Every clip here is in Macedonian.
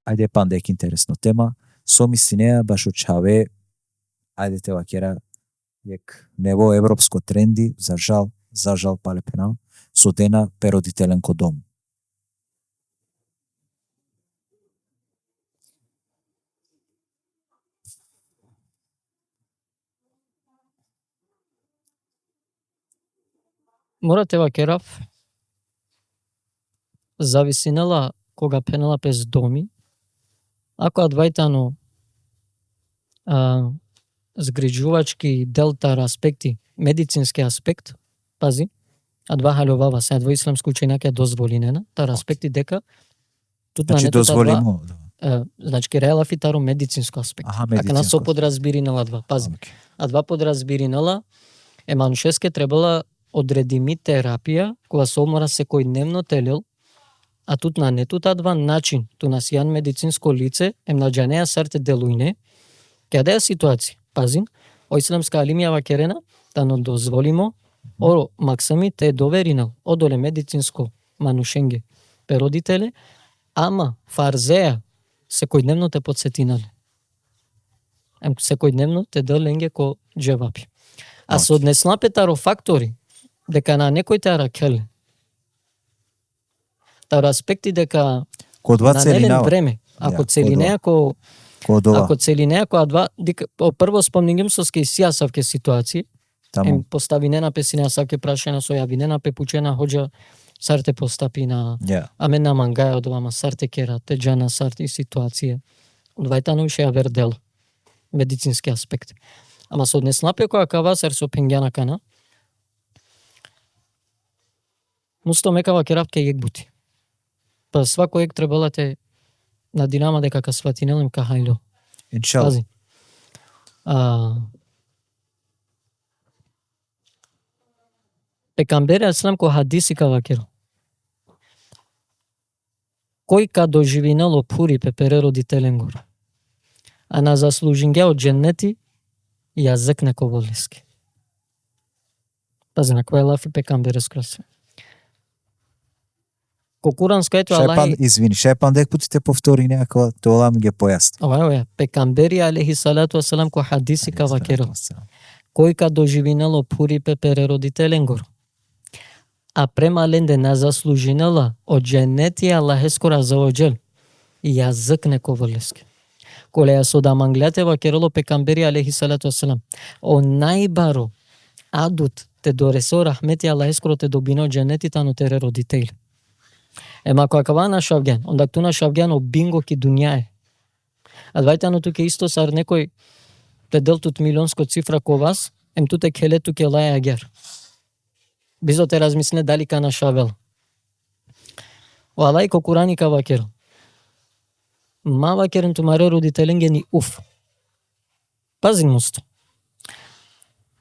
Ајде пандек интересна тема. Со мислинеја баш очаве, ајде те вакера, јек нево европско тренди, за жал палепена, со дена перодителен ко дом. Морате вакерав, зависинела кога пенела пес доми, ако адвајтано згриџувачки делтар аспекти, медицински аспект, пази, адва халјовава се, адва исламско учењаке дозволинена, тар аспекти дека тут на Значи нето дозволимо. значи релафи таро медицинско аспект. Ака на со подразбиринала адва, пази. Адва подразбиринала е манушеске требала одредими терапија, кога се обмора секојдневно телел, а тут на нетут адва начин, ту на сијан медицинско лице, емнаџанеја сарте делујне, каде е ситуација? Пазин, о исламска алимија вакерена, да но дозволимо, о максами те доверинал, одоле медицинско манушенге, перодителе, ама фарзеја, секојдневно те подсетинале. Секојдневно те деленге ко джевапи. А со однеслапе таро фактори, дека на некој те ракеле, таро аспекти дека на нелен време, ако целинеја ако целинеја која два, прво спомнигам со ски сијасавке ситуации, им постави нена песина савке прашена со јави нена пепучена хоџа сарте постапи на амена мангаја од вама сарте кера те џана сарте ситуација. Одвајтано ше ја вердел медицински аспект. Ама со однеслапе која кава сар со пенгјана кана, мусто мекава керавке јек бути. Па свако јек требала те на динама дека ка сватинелем ка хајло. Иншалла. Пекамбери аслам ко хадиси ка вакеро. Кој ка доживинало пури пепере родителен гор. А на заслужинге од дженнети јазик неко волески. Пази на која лафи пекамбери скрасе. Ко куранско ето Аллахи... Извини, шепан дек пути те повтори некако, тоа ми ги појасни. Ова, пекамбери алейхи салату вассалам ко хадиси ка вакеро. Кој ка доживинало пури пепере родителен гор. А према ленде на заслужинала од дженнети Аллах ескора за оджел. Јазик неко волески. Коле ја со да манглете вакероло пекамбери алейхи салату вассалам. О најбаро адут те доресо рахмети Аллах ескоро те добино дженнети тано тере родители. Ема која кава на шавген, онда ту на шавген о бинго ки дуња е. А двајтано туке исто сар некој предел тут милионско цифра ко вас, ем туте келе туке лаја агер. Бизо те размисле дали ка на шавел. О Аллах ко Курани ка вакер. Ма вакерен тумаре родителенге ни уф. Пазин мусто.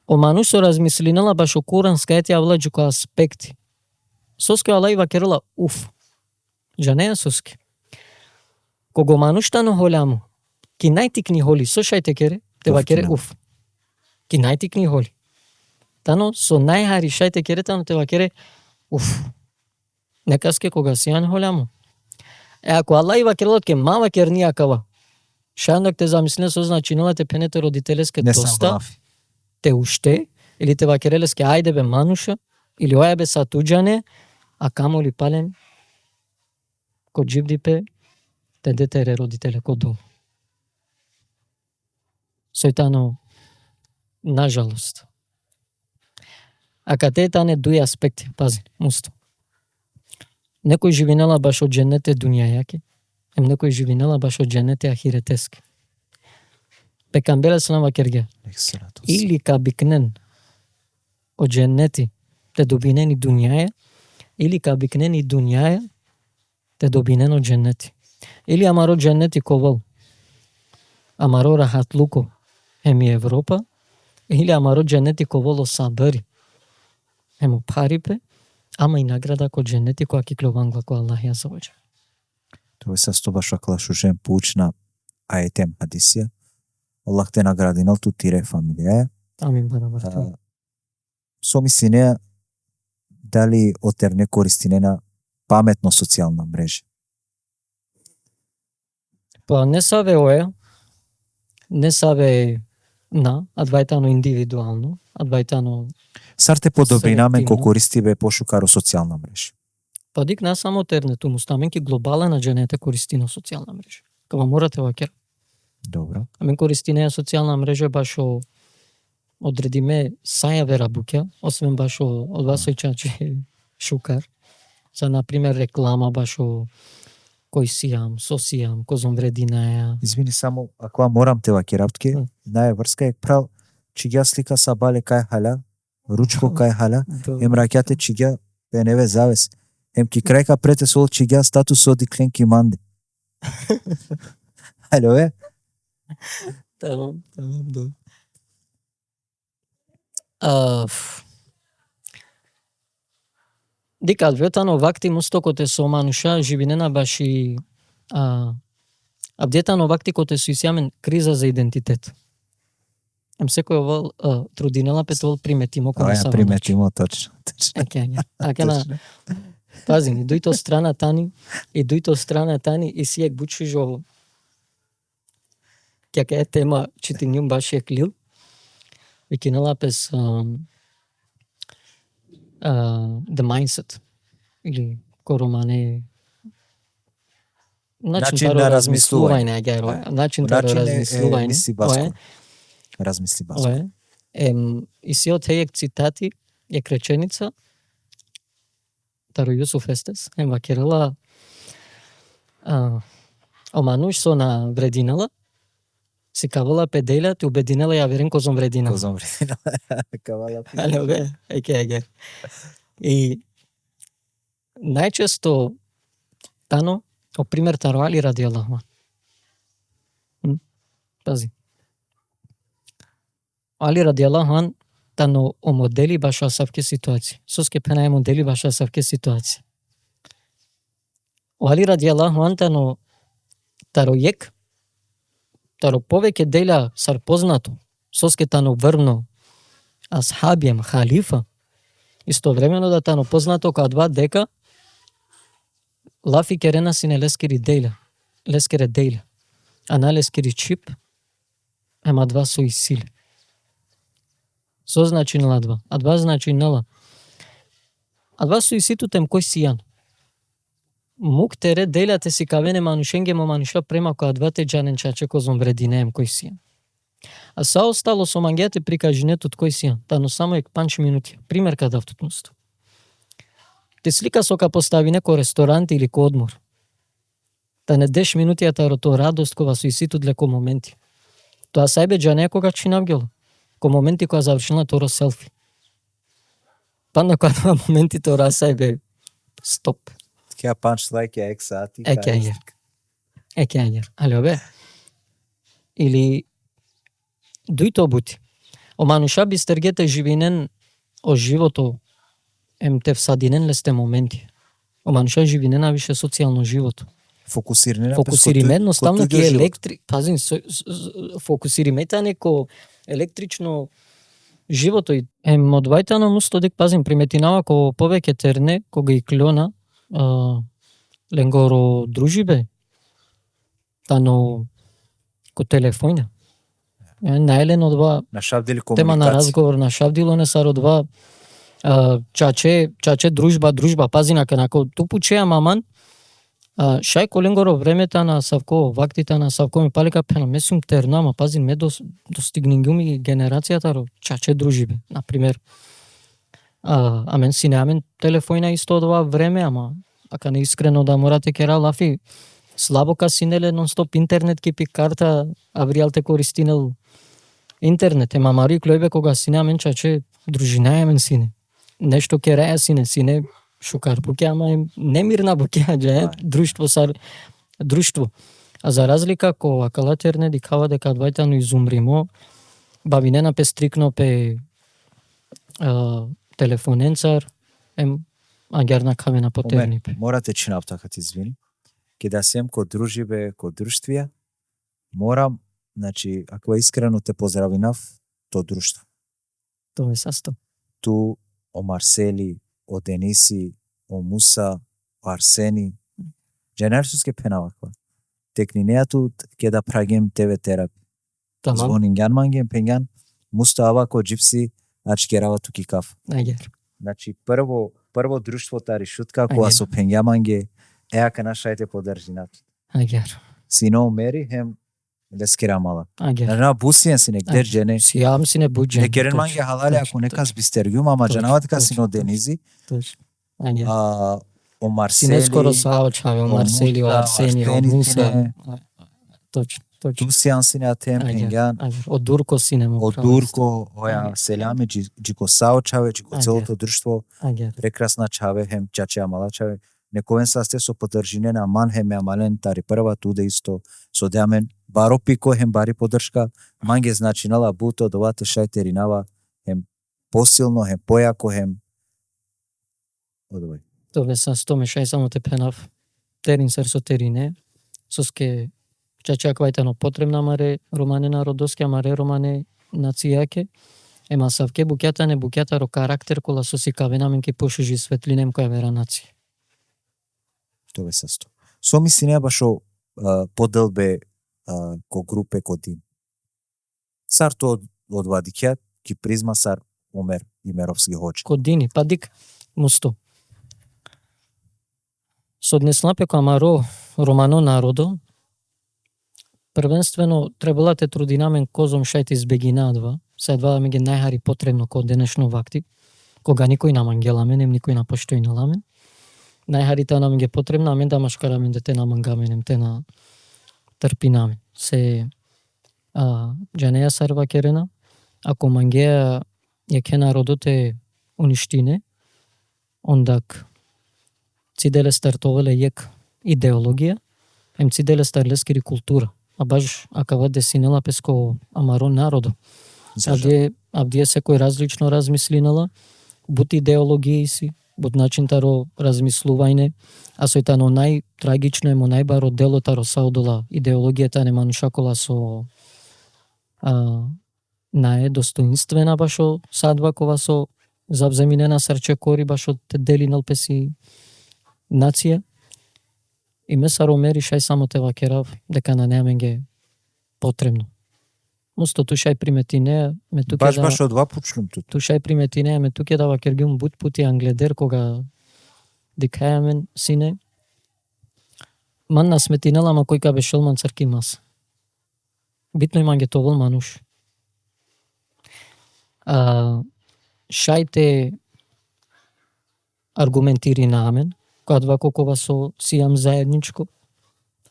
О манусо размислинала баш о куранска ети авладжу ко аспекти. Соске Аллах вакерла уф. Джанеја соске. Кого мануштано холямо, ки најтикни холи, слушајте кере, те вакере уф. Ки најтикни холи. Тано со најхари шајте кере, тано те вакере уф. Некаске кога сијан холямо. Ако Аллах вакерла ке ма вакернија кава, шајандак те замислен со значинала те пенете родителеске доста, те уште, или те вакерелеске ајде бе мануша, или оја бе сатуджане, а камоли пален, ко джибдипе, те детере родителе ко дом. Сојтано, нажалост. А кате тане дуи аспекти, пази, мусто. Некој живинела баш од дженнете дуњајаки, ем некој живинела баш од дженнете ахиретески. Пекамбер салам вакерге. Или ка бикнен од дженнети те добинени дуњаја, или ка бикнени дуњаја те добинено дженнети. Или амаро дженнети ковол, амаро рахатлуко еми Европа, или амаро дженнети коволо сабари, емо парипе, ама и награда ко дженнети која ки кловангла ко Аллах ја завоđa. Тоа се сто баш акла шужен поучна аетем хадисија. Аллах те наградинал ту тире фамилија. Амин барабар. Со мислење дали отерне користинена паметно социјална мрежа. Па не саве оe, не саве на, адвајтано индивидуално, адвајтано Сарте подобри намен ко селективно. користи бе пошукаро социјална мрежа. Па дик не само тернету мустаменки глобална дженете користино социјална мрежа. Кога морате вакер. Добро. Амен користине социјална мрежа башо одредиме сајаве рабуќа, освен башо од вас чаче шукар. За на пример реклама башо кој сијам, сосијам, козом врединаја. Извини само, ако морам те ваке раптке, наја врска е прав, чиѓа слика са бале кај халя, ручко кај халя, ем ракјате чиѓа пеневе завес. Ем ки крајка прете сол чиѓа статус оди кленки манде. Ало е? Тамам, добро. Дика адветано вакти мустокоте со мануша живинена баши абдетано вакти коте со исјамен криза за идентитет. Ем секој овал трудинела петол приметимо кога са приметимо точно. Акена пази, и дуито страна тани, и сиек бучужо ќе е тема читинјум баш е клил. Викинала пес the mindset или коромане начин на размислување, начин на размислување. Размисли баско. И си од тејек цитати е реченица Таро Јусуф Естес вакерала омануш со на врединала си кавала педеля ти убединала ја верен козом врединала. Козом врединала. Кавала педеля. Ало бе, еке. И најчесто тано, о пример Таро Али ради Аллаху. Пази. Али ради Аллаху тано о модели баш асавке ситуации. Соске пенај модели баш асавке ситуации. Али ради Аллаху тано Таро јек Таро повеќе деля сар познато, соске тано врвно асхабијам халифа, истовремено да тано познато као два дека лафи керена сине лескери деля, а на лескери чип, ема два со и силе. Со значи нала два, а два значи нала. А два со и ситу тем кој сијан. Мук тере делјате си кавене манушенге мо мануша према која двате джанен чаче козом врединеем кој сијан. А са остало со мангијате прикажинетот кој сијан, тано само ек 5 минути. Пример када автотмусто. Те слика со ка постави неко ресторант или ко одмор. Та не 10 минути ја тарото радост кога со и ситу леко моменти. Тоа сајбе джане кога чинавгело. Ко моменти кога завршила торо селфи. Па на кога моменти тора сајбе стоп. Кеа панч лайк е ексати. Екејер. Ало бе. Или дуито бути. О мануша бистергете живинен о живото ем те всадинен лесте моменти. О мануша живинена више социјално живото. Фокусириме едноставно ке електри... Пазин, фокусиримете неко електрично живото. Ем одвајтано мусто дек пазин приметинава ко повеќе терне, кога и клона ленгоро дружибе, тано ко телефоња. Најлен од два тема на разговор на шавдило не сар од два чаче дружба, пази нако тупу чеја маман, шај коленгоро времета на Савко, вактите на Савко ми палика пена, месум терно, ама пази ме достигнингуми генерацијата ро чаче дружибе, например. Амен си неамен телефојна исто од ова време, ама ака не искрено да морате кера лафи, слабо ка синеле нон-стоп интернет кипи карта, авријал те користинел интернет, ема мари клојбе кога си неамен чаче дружина емен сине. Нешто кереја сине шукар буке, ама немирна буке, друштво. А за разлика ко акалатерне дикава дека двајтано изумримо, бавинена пе стрикно пе телефоненцар, агерна кавена потерни пе. Морате чинаптакат извини. Ке да сем ко дружибе, ко друштвија, морам Значи, ако искрено те поздравинав, то друштво. Тоа е састо. Ту, о Марсели, о Дениси, о Муса, о Арсени. Ġenersus penavakva. Teknineatu ќе да прагем тебе терапи. Тамам. Звонинген манген пенген, Мустава ко джипси, ачкерава туки каф. Ајер. Значи, прво друштво тари шутка, која со пенгеманге, еака нашајте подржинат. Ајер. Сино мери, хем лескирамала. Ајер. Значи, бусиен си нек держене. Сијам си не буџен. Некерен манге халали, ако некас бистергјум, ама джанават ка сино Денизи, Точно. Ајер. о Си Марсели, не скоро саочаве, о Марсели, о Арсени, о Муса. Точно. Тусиан си не атем пенген, Ајер. Од Дурко си не му. од Дурко, оја селяме, джико саочаве, джико целото друштво, Ајер. прекрасна чаве, хем чаче амала чаве, нековен састе со подржине на ман хем амален тари прва туде исто со деамен баро пико хем бари подршка, манге значинала буто довате шајтеринава хем посилно, хем појако, хем одовај. Тоа са 100 мешај само те пенав. Терин сер со терине, соске чачаквајтано потребна маре романе народоске, маре романе нацијаке. Ема савке букјата ро карактер кола соси кавенамен ки пошужи светлинем која вера нација. Тоа се сто. Со мислине башо поделбе ко групе ко тим. Сар то од вадикјат ки призма сар Омер и Меровски хоч. Кодини, па дик мусто. Со днеснапе која маро романо народо, првенствено требала те трудинамен козом шајти избегинаадва, се едва да ми ги најхари потребно ко денешно вакти, кога никој на мангеламенем, никој на поштој на ламен. Најхарите на ми ги потребна, амен да машкарамен дете на мангаменем, те на трпинамен. Се џанеја сарва керена, ако мангеја ја ке народоте уништине, ондак циделе стартовеле јек идеологија, ем циделе старлескири култура, а баш акава десинела песко амаро народо. Авдие секој различно размислинала, бут идеологија си, бут начин таро размислувајне, а сој тано најтрагично емо најбаро дело таро саудола идеологијата нема нишакола со наe достоинствена башо садвакова со завземинена срче кори башо те делинал песи нација. И ме саромери шај само те вакерав дека на неаменге потребно. Мусто тушај примети неа, ме туке Баш од два пучлум тут. Тушај примети неа, ме туке да вакергјум бут пути англедер кога дикајамен сине. Ман на сметинала ма кој ка бешелман црки мас. Битно иман гетовол мануш. Шајте аргументири на амен, која два кокова со сијам заедничко,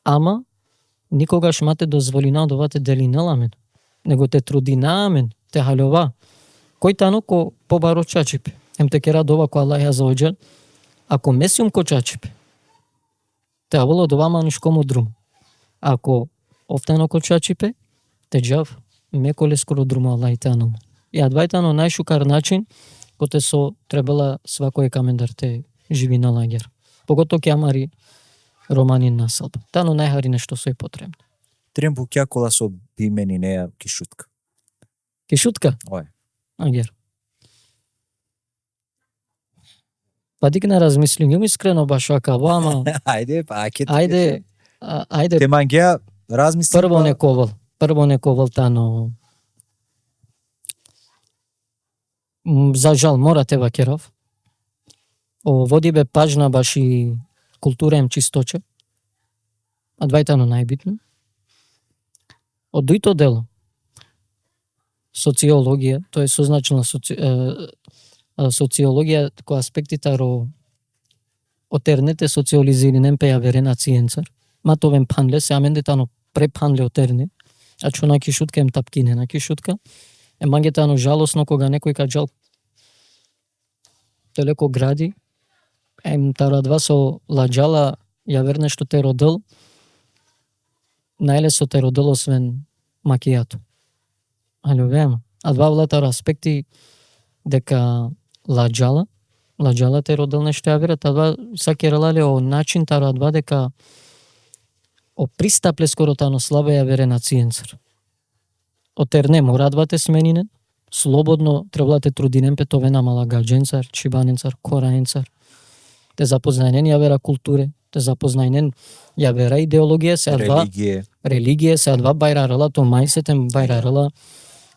ама никогаш мате дозволина одовате дели неламен, него те труди на амен, те халјова. Кој тано ко побаро чачипе, ем те кера дова ко Аллах ја заоѓа, ако месиум ко чачипе, те аволо дова мануш кому друм. Ако офтено ко чачипе, те джав, меколе скоро друма Аллах и тано. И адвајтано најшукар начин, коте со требала свакој камендар те живи на лагер. Погото ке амари романин насалб. Тано најхари нешто сој потребно. Трем букја кола со бимени неа кишутка. Кишутка? Ој. Агер. Па дик не размислињум искрено баш акава, ама Ајде, па ајде. Те мангеа размисли. Прво нековал тано. За жал мора те вакерав. Води бе пажна баш и култура чисточе. А двајтано најбитно. Од дуито дело. Социологија, тоа е созначена социологија која аспектите ро отернете социализиринен пеја верена циенцар. Матовен панле се амен детано препанле отерне. А чуна кишутка ем тапкине на кишутка. Мангетано жалосно кога некој каджал телеко гради, тарадва со ладжала ја верне што те родил, најле со те родил освен макијато. Али веема, а два влатар аспекти дека ладжала те родил нешто ја верат, а два саке релале о начин тарадва дека о пристапле скоро тано слабе ја вере на циенцар. отерне морадвате сменинен, слободно требате трудинен петовена малагадженцар, чибаненцар, кораненцар. Те запознајнен ја вера културе, те запознајнен ја вера идеологија, се адва религија, се адва бајрарала, то мајсетем бајрарала,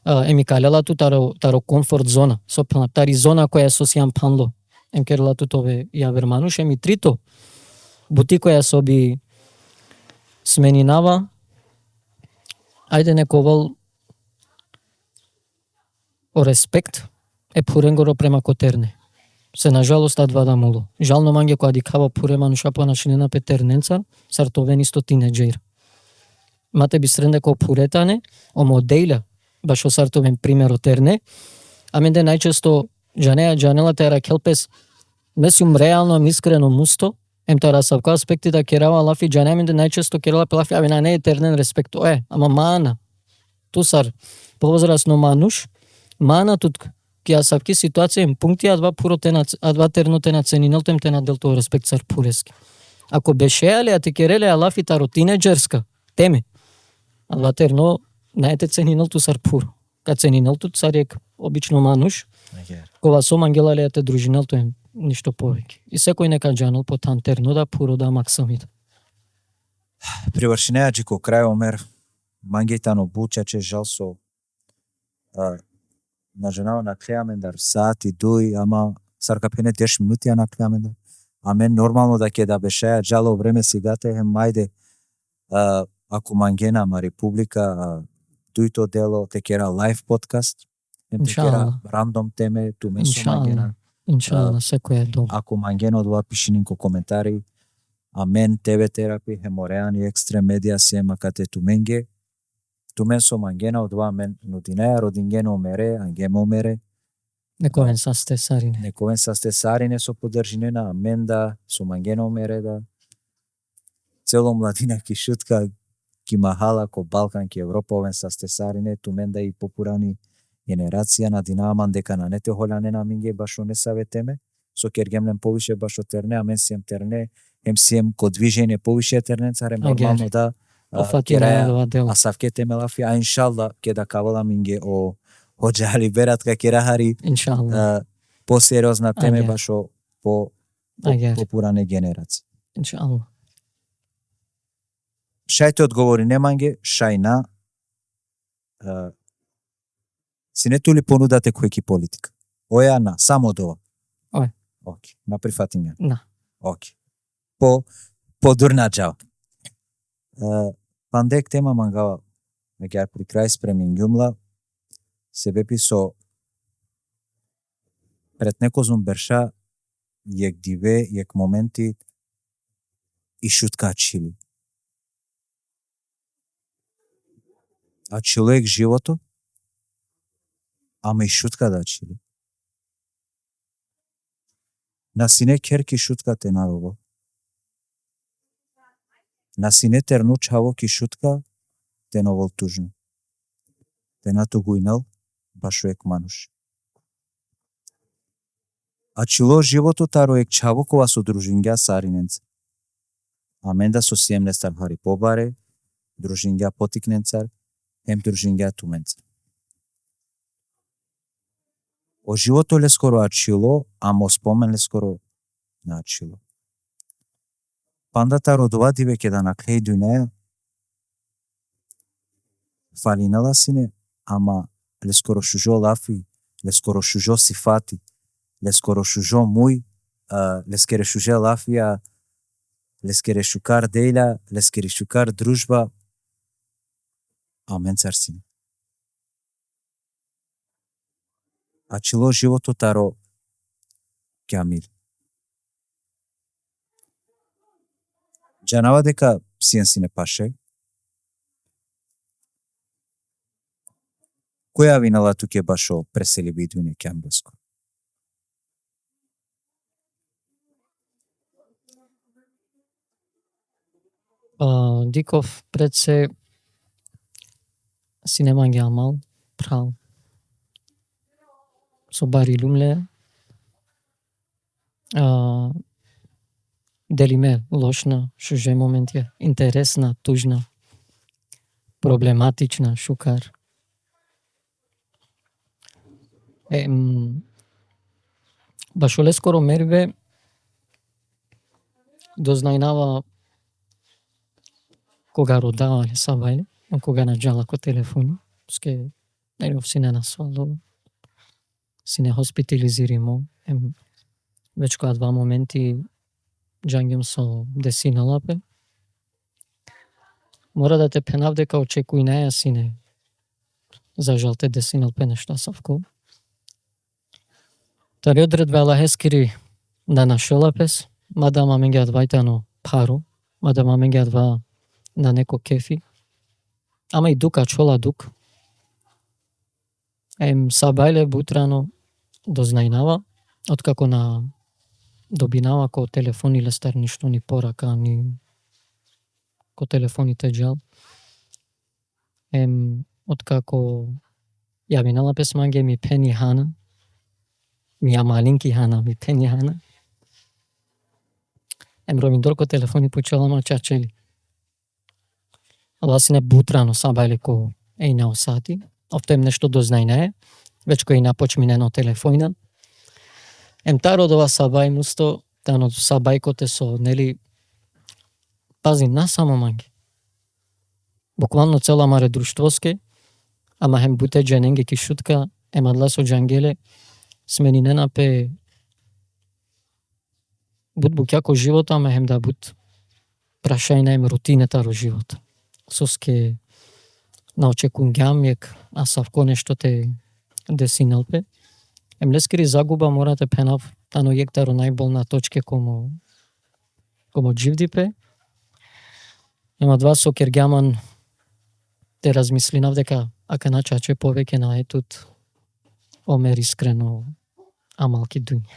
еми калела ту таро комфорт зона, со тари зона која со сијан панло, ем керла ту тове ја вермануш, еми трито, бути која соби сменинава, ајде нековал о респект е пуренгоро према котерне. Се нажалост адва да моло. Жално манге која дикава пурема нуша по нашинена петерненца, сартовен исто тинеджер. Мате би сренде ко пуретане, о моделя, баш о сартовен пример отерне, а менде најчесто джанела тера келпес, месиум реално, искрено мусто, ем тера савка аспекти да керава лафи джане, менде најчесто керала пелафи, авина не е тернен респект, ама маана, тусар, повозрасно мануш, маана тут ки асавки ситуација пункти адва терноте на ценинелтем те на делто респект сар пурески. Ако бешеале а те кереле алафи таро тинеджерска теме, адва терно наете ценинелту сар пур. Ка ценинелту царек обично мануш, кога со мангелале те дружинелту е ништо повеќе. И секој нека джанел по там терно да пуро да максамит. Привршинеа джико крај омер мангејтано бучаче жал со на женава на клеамендар сати дуј, ама саркапене 10 минути на клеамендар. А мен нормално да ке да бешаја джало време сигате мајде ако мангена ма република дујто дело те кера лайв подкаст. Те кера рандом теме ту месо мангена. Иншалла, секој е добро. Ако мангено два пишининко коментари, а мен тебе терапи хемореани екстрем медија сема кате ту менге. Тумен со мангена одва мен нудинеја родингено мере, ангемо мере. Нековен са стесарине. Нековен са стесарине со поддржинена, а мен да со мангено мере да. Цело младина ки шутка, ки махала ко Балкан, ки Европа овен са стесарине, тумен да и попурани генерација на динаман дека на нете холянена минге башо не саветеме, со кергемлен повише башо терне, а мен сием терне, ем сием ко движење повише терненцаре, нормално да а савке темелафи, а иншалла ке да кавала минге о джали берат ка керахари по сериозна теме башо по попуране генерација. Иншалла. Шајте одговори не манге, шајна си не тули понудате кој ки политика. Оја на, само дова. Оке, на прифатиме. На. Оке. По дурна джава. Пандек тема мангава меѓар при крај спремин ѓумла се бепи со пред некозум берша јек диве, јек моменти и шутка чили. А човек живото, ама и шутка да чили. На сине керки шутка те наробо. На сине терну чаво ки шутка те новол тужно. Те нато гујнал башо ек мануш. А чило живото таро ек чаво кова со дружингја сариненца. А мен да со сиемнестар хари побаре, дружингја потикненцар, ем дружингја туменцар. О живото ле скоро ачило, амо спомен ле скоро на ачило. Пандата родова диве ке да наклеи дуне, фалинала сине, ама ле скоро шужо лафи, ле скоро шужо сифати, ле скоро шужо муј, ле скере шуже лафија, ле скере шукар дејля, ле скере шукар дружба, амен цар сине. А чило живото таро кјамил. Джанава дека сиен си не паше. Која винала туке башо пресели бидуне кјамбеско? Диков пред се си не манги амал, прав. Со бари лумле, делиме лошна, шуже моменти, интересна, тужна, проблематична, шукар. Баш оле скоро мерве дознајнава кога родавале сабајле, кога наџала ко телефони, ске сине насвало, сине хоспитализиримо, веќе која 2 моменти джангем со десиналапе. Мора да те пенав дека очекуј неја сине, за жал те десинал пе нешта савко. Тари одредбе Аллахескири да нашолапес, мада маменге адвајтано паро, мада маменге адва на неко кефи, ама и дука чола дук. Сабајле бутрано дознајнава, откако на добинава ко телефони лестар ништо ни порака, ни ко телефоните джал. Откако ја минала песманге ми пени хана, ми ја малинки хана, ми пени хана. Ромидор ко телефони почела ма чачели. Ласине бутрано сабајле ко ејна осати, офтем нешто дознајнае, веќе кој на почминено телефојна. Таро дова сабај мусто, тано сабајкоте со, нели, пази, на само манги. Буквално цела маре друштвоске, ама хем буте джененге ки шутка, адла со джангеле, сменинена пе буд букјако живота, ама хем да буд прашајна рутинета ро живота. Соске наочекунгам јек, а савко нешто те десиналпе. Лескири загуба морате пенав, тано јектаро најболна точке комо дживдипе. Ема 2 со кергјаман те размислинав дека ака начаче повеќе на етут омер искрено амалки дуња.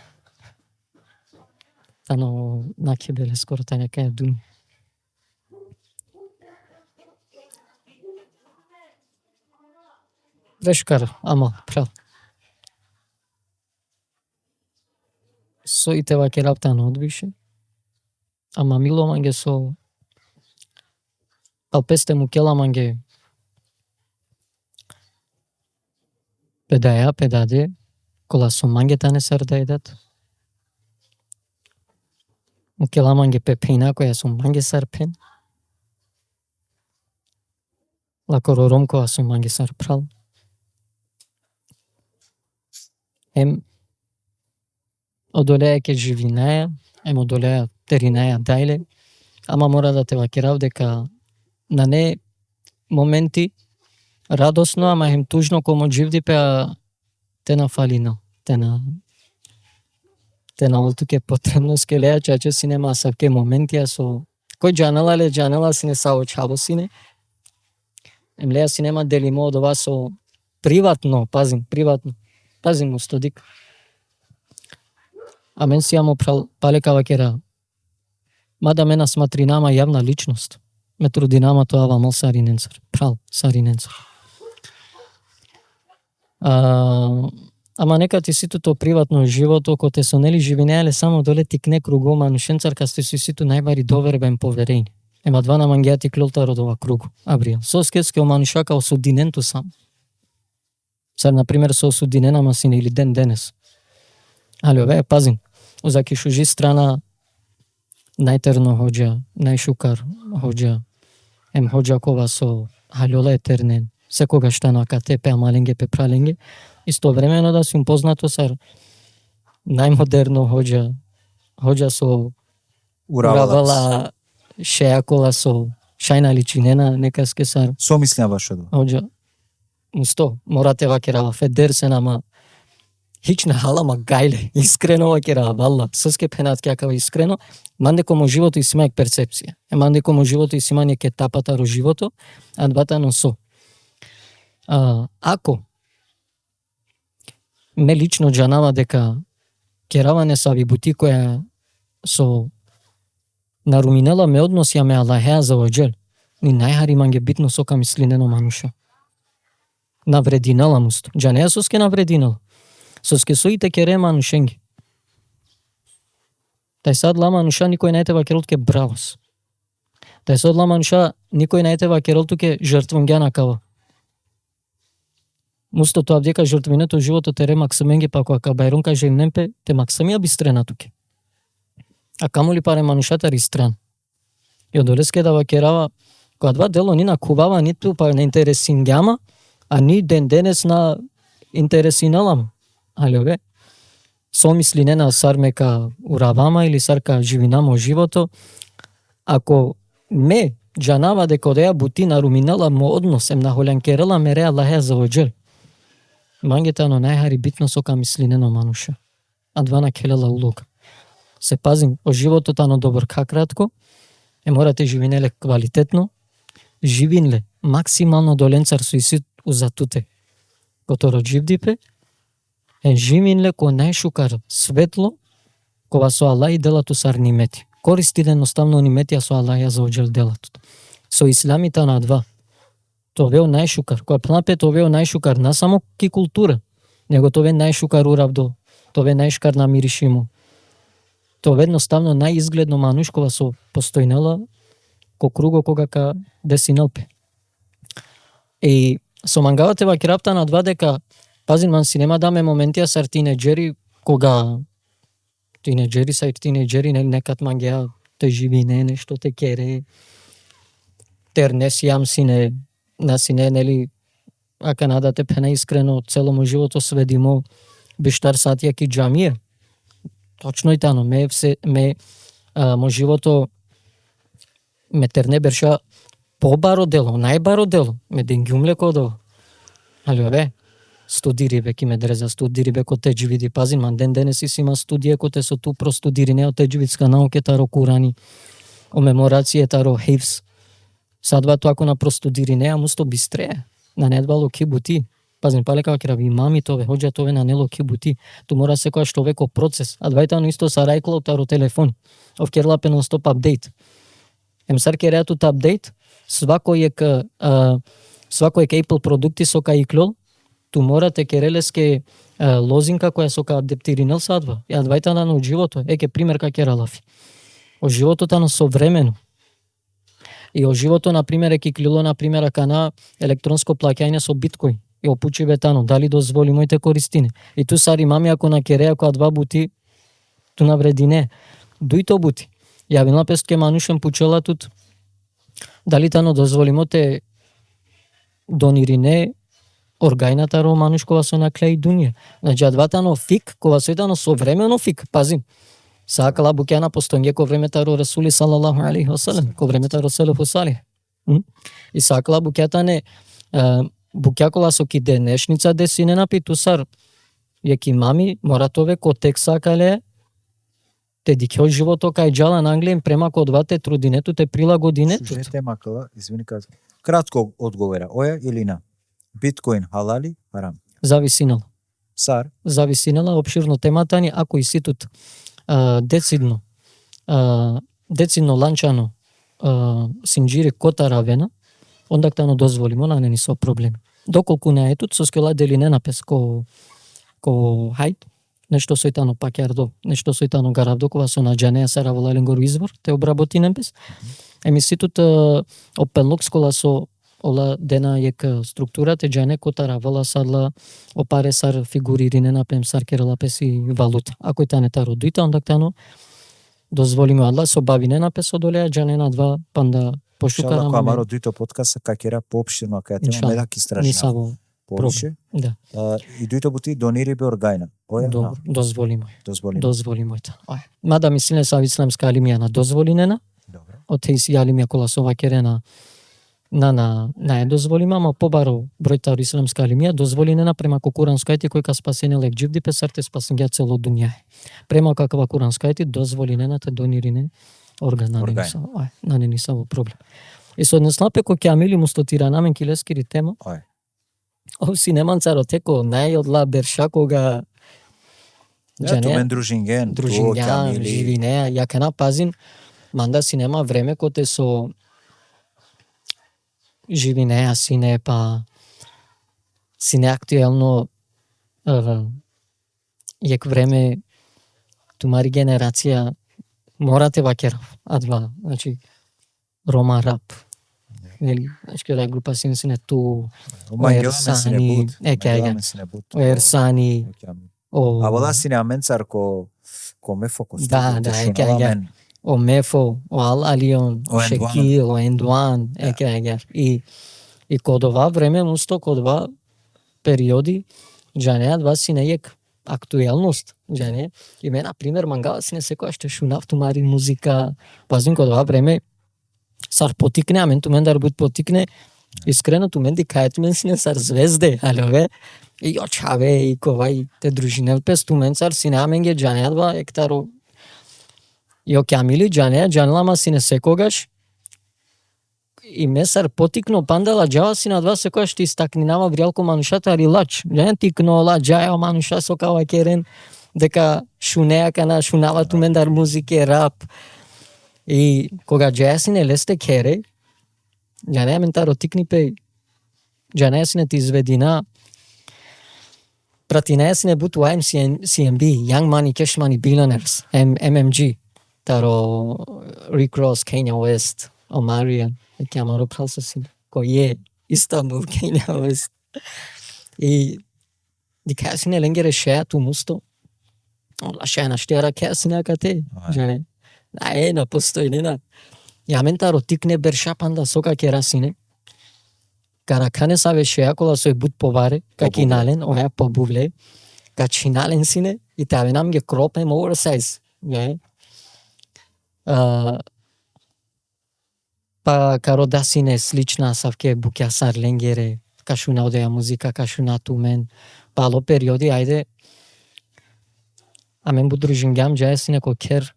Тано наке беле скоро та нека е дуња. Вешкар амал прав. Со ите ваке раптано одвише, ама миломанге со алпесте му келаманге педаја, педаде, кола со мангета не сардајдат. Му келаманге пепена која со манге сарпен. Лакоро ромкова со манге сарпрал. Одолеја ке живинаја, одолеја теринаја дајле, ама мора да те вакерав дека на не моменти радосно, ама хем тужно комо дживдипе, а те на фалинал, те на олтуке потребно скелеја, чаче си нема савке моменти, а со кој джанала си не саочаво сине, леја си нема делимо од ова со приватно, пазим му стодик. А мен си јамо палека вакера, мада мена сматринама јавна личност, ме трудинама тоа вамал сариненцар, сариненцар. Ама нека ти сито то приватно живото, ко те со нели живинеале само доле тикне круго манушенцар, ка сте си сито најбари довербен поверење. Ема 2 на мангијати клолтар од ова кругу, абријал. Со скетске оманушака осудиненто сам. Сар, например, со осудинена сине или денес. Али ове, пазим, озаки шужи страна најтерно ходжа, најшукар ходжа, ходжа кова со халјола етернен, секогаш тано акате пе амаленге пе праленге, истовремено да си познато сар најмодерно ходжа со уравала шеја кола со шајна личинена, нека ске сар. Со мислија баш од. Ходжа, усто, морате вакерава федерсен, ама хич на халама гајле, искрено вакера валла, соске пенат кјакава искрено, манде комо живото и симајк перцепција. Манде комо живото и симање ке тапата ро живото, а двата носо. Ако ме лично джанава дека керава не саби бути која со наруминела ме односија ме Аллахеа за оџел, ни најхари манге битно сока мислинено мануша. Наврединала мусто. Джанеа соске наврединала. Соске соите кере манушенги. Тај сад ла мануша никој не ете вакеролтке бравос. Тај сад ла мануша никој не ете вакеролтуке жртвонгјана кава. Мусто тоа дека жртвинето животот е ремак семенги па кога кабајрун каже немпе те максамија бистрена туке. А камоли паре манушатари стран. И одолеске да вакерава кога два дело ни на кубава ниту па не интересингјама, а ни ден денес на интересиналам. Алеве. Somисли не на сармека уравама или сарка живинамо живото. Ако ме джанава дека одеја бутина руминала мо односем на холјанкерела мере Аллах за оџел. Мангетано најхари битно сока мислинено мануша. А двана келела улога. Се пазим о животот ано добар кратко. Морате живинеле квалитетно. Живинле максимално доленцар со исит узатуте. Которо живдипе живинле ко најшукар светло кога со Аллах и делато сар нимети. Користи едноставно ниметија со Аллах за оџел делато. Со исламите на два. Тоа е најшукар. Кога планапе тоа е најшукар на само ки култура, него тоа е најшукар уравдо, тоа е најшкар на миришимо. Тоа е едноставно најизгледно мануш кога со постојнела ко круго кога ка десиналпе. И со мангавате вакирапта на два дека пазин ман си нема даме моментија сар тинеџери кога тинеџери са тинеџери некад мангеа те живине нешто те кере тернес јам сине на сине нели ака надате пена искрено целомо живото сведимо биштар сатија ки џамија. Точно и тано ме мо живото ме терне берша побаро дело, најбаро дело, ме денгјумле кодо. Алјове, студири бе ки ме дреза, студири бе ко теџвиди, пазин ман ден денес си има студија ко те со ту простудири, не о теџвидска науке таро Курани, о меморација таро хивс. Садва тоа ако на простудири не, мусто бистре, на недбало кибути. Пазин палека ке раби мами тове, хоџа тове на нело кибути. Ту мора секоја што веко процес, а двајтано исто са рајкло таро телефон. Овкерла пе нон-стоп апдейт. Сар ке реатут апдейт, свакој е Apple продукти со кај иклол, ту морате керелеске лозинка која со кај адаптиринел садва. Ја двајтана на живото, ке пример ка кералафи. О живото тано современо. И о живото, например, е киклило, например, ака на електронско плаќање со биткоин. И опучи бетано, дали дозволи моите користине. И ту сари мами ако на кереја која два бути, ту навреди не. Дуито бути. Ја вина пестке манушен пучела тут. Дали тано дозволи моте донирине оргајната ро мануш кога со наклеи дуње. Значи, адватано фик, кога со едано современо фик, пазим. Сакала букјана постојнге ко времето ро Расули салалаху алейхи ва салем, ко времето ро селефу салих. И сакала букјата не букјакола со ки денешница десине на питусар. Јеки мами моратове ко тек сакале те дикео живото кај џала на Англија према код вате трудинето те прилагодинето. Сужете макала, извини каза. Кратко одговора, оја или на? Биткоин халали, харам? Зависинало. Сар? Зависинала опширно темата ни, ако и ситут децидно ланчано синџири кота равена, онда тано дозволимо, она не ни со проблеми. Доколку не е тут, со скела дели не напес ко хајд, нешто сојтано пакјардо, нешто сојтано гаравдо, кога со наџанеја сара волален гору извор, те обработи немпес. Емиситут опелок скола со ола дена јек структура те џане котара вала садла опаре сар фигуририне напем сар керела песи валута. Ако и тане таро дуита, онда тано дозволиме адла со бавине напес одолеја џане на два панда пошукара. Шала камаро дуито подкаст какера поопштирно кај тема медак истражна. Повише. Да. И дуито бути донири бе оргајна. Добро, дозволимо. Дозволимо. Мада мислине са исламска алимија на дозволинена. Добро. Од тејси алимија кола со вакерена на е дозволима, ама побаро бројта исламска алимија дозволинена према ко куранска ајти кој ка спасене лек дживди песарте спасенгја цело дуња. Према каква куранска ајти дозволинена те донирине орган на не са во проблем. И со однеслапе ко ќе амили мустотира намен килескири тема. Ов си неман царо теко најодла берша кога Тумен дружинген, живине, ја ка напазин, манда си нема време коте со живине, сине па сине актуелно јек време тумари генерација морате вакерав, адва, значи Рома рап. нели, значи да група сине ту, Ersani, Ersani, a vola sine amensar ko me focus. Da, o Mefo, o Al Alion, o Shekil, o Endwan, и код ова време, мусто код ова периоди, джанеа два сине ек актуелност, джане. И ме, например, мангала сине секоја што шунав тумари музика, пазим код ова време, сар потикне, амен ту мен да работ потикне, искрено ту мен ди кајат мен сине сар звезде, алове, и очаве, и кова, и те дружинел пес ту мен сар сине, амен ге джанеа два ектаро, и окамили джанеа, джанелама сине секогаш, и месар потикно пандала джава си на два секоја што истакнинава вријалко манушата рилач. Джаен тикнола джаја мануша сокава керен дека шунеа кана шунава тумендар музике рап. И кога джаја си не лесте кере, джаneа ментаро тикни пе, джаneа си не ти изведина, пратинеа си не буту YMCMB, Young Money, Cash Money, Billionaires, MMG, таро Rick Ross, Kanye West, Omarion, que amaro pralsa sin koye Istanbul Kenya West и дика сине ленгере шеа ту мусто ола шеа на штера ке сине кате жане на постојнина ја ментаро тикне берша панда сока кера сине каракане саве шеа кола сој бут поваре какинален оја побувле качинален сине и таве нам ге кропем oversize па каро да сине слична савке букја сар ленгере кашуна одеја музика кашуна ту мен пало периоди ајде амен будружингам джаја сине ко кер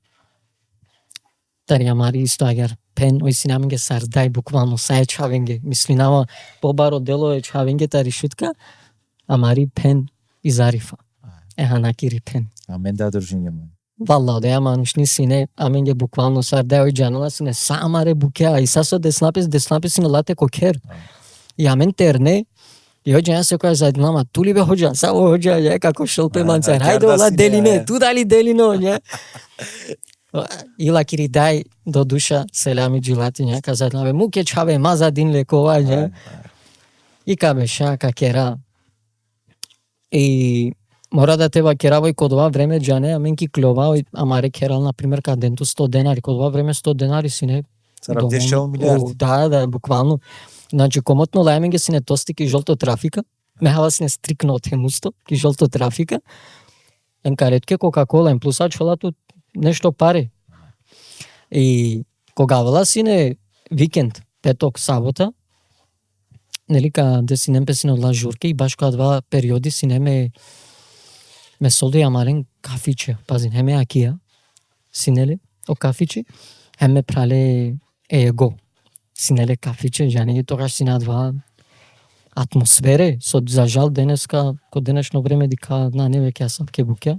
тарија мари исто агер пен ој сине амен ге сар дај буквално сај чавенге мислинава побаро дело е чавенге тари шутка амари пен изарифа ханакири пен амен да дружингам Валла, да ја манушни сине, амен ге буквално сар да ој джанала сине самаре букеа и сасо деснапис сине лате кокер. И амен терне, и ој джана секоја заеднама, ту ли бе ходжа, само ходжа, ја како шолпе манцар, хајде ола делине, ту дали делино, ја. Ила кири дај до душа, селами джилати, ја, казат, бе, муке чаве, маза дин лекова, ја. И кабе шака кера. И мора да те вакеравај код ова време джане, амен ки кловај, амаре керал, например, каденту 100 денари, код ова време 100 денари сине. Саравдешел милиард. Да, буквално. Значи, комотно лајмен ге сине тости ки жолто трафика, мехава сине стрикно од хемусто, ки жолто трафика, ен каретке Кока-кола, ен плюса чолату нешто паре. И кога вала сине викенд, петок, сабота, нели каде синем пе сине одла журке и баш кога два периоди синеме ме солди амален кафиче, пазин, хеме акија, синеле, о кафиче, хеме прале его, синеле кафиче, жани, тогаш си надва атмосфере, за жал денеска, ко денешно време дика, на не веќе сам ке букја,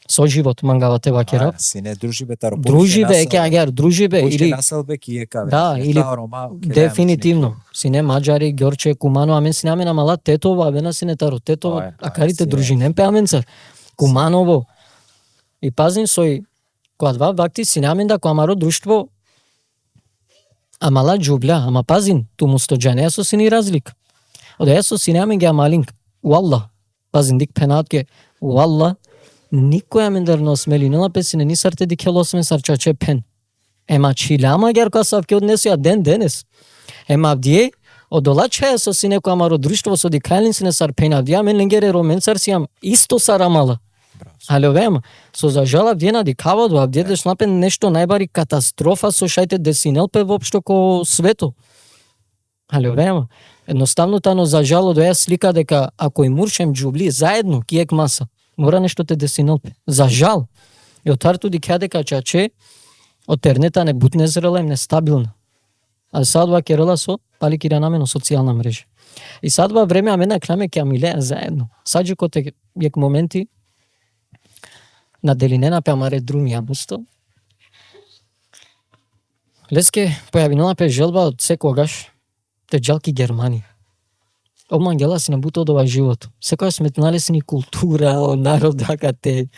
со живот мангавате вакера. Сине дружибе таро. Дружибе, ке агер, дружибе, или... Населбе ки ека. Да, или... Дефинитивно. Сине маджари, Ѓорче, Кумано, амен сине амен амала Тетова, абена сине таро Тетова, а карите дружинен пе амен цар. Куманово. И пазин сој, која два вакти сине амен да коамаро друштво, амала джубля, ама пазин, ту мусто джане, со сини разлик. Оде со сине амен ге амалинг, уалла, пазин дик пенаат ке, уалла, никоја мендар не осмели, нела песине, ни сарте ди келосмен сарчаче пен. Ема чилама гер која савке однесуја ден денес. Ема авдие, одола чаја со сине која маро друштво со ди кајлин сине сар пен, авдие амен ленгере ромен сар сијам исто сарамала. Алевема, со за жал авдие на ди кавадо, авдие деш напен нешто најбари катастрофа со шајте десинел пе воопшто ко свето. Алевема, едноставно тано за жал доја слика дека ако и муршем джубли заедно, киек маса, мора нешто те десинел пе. За жал. И од тарту ди ка дека чаче од тернета не бутне зрела и нестабилна. А садва керела со пали киранамено социјална мрежа. И садва време амена кламе ке амилеа заедно. Саđe коте јек моменти на делинена пе амаре друми јабусто. Леске појавинала пе желба од секогаш те джалки Германија. Обман гела си набута од ова живот. Секојаш сметнале си ни култура, о народ дакате.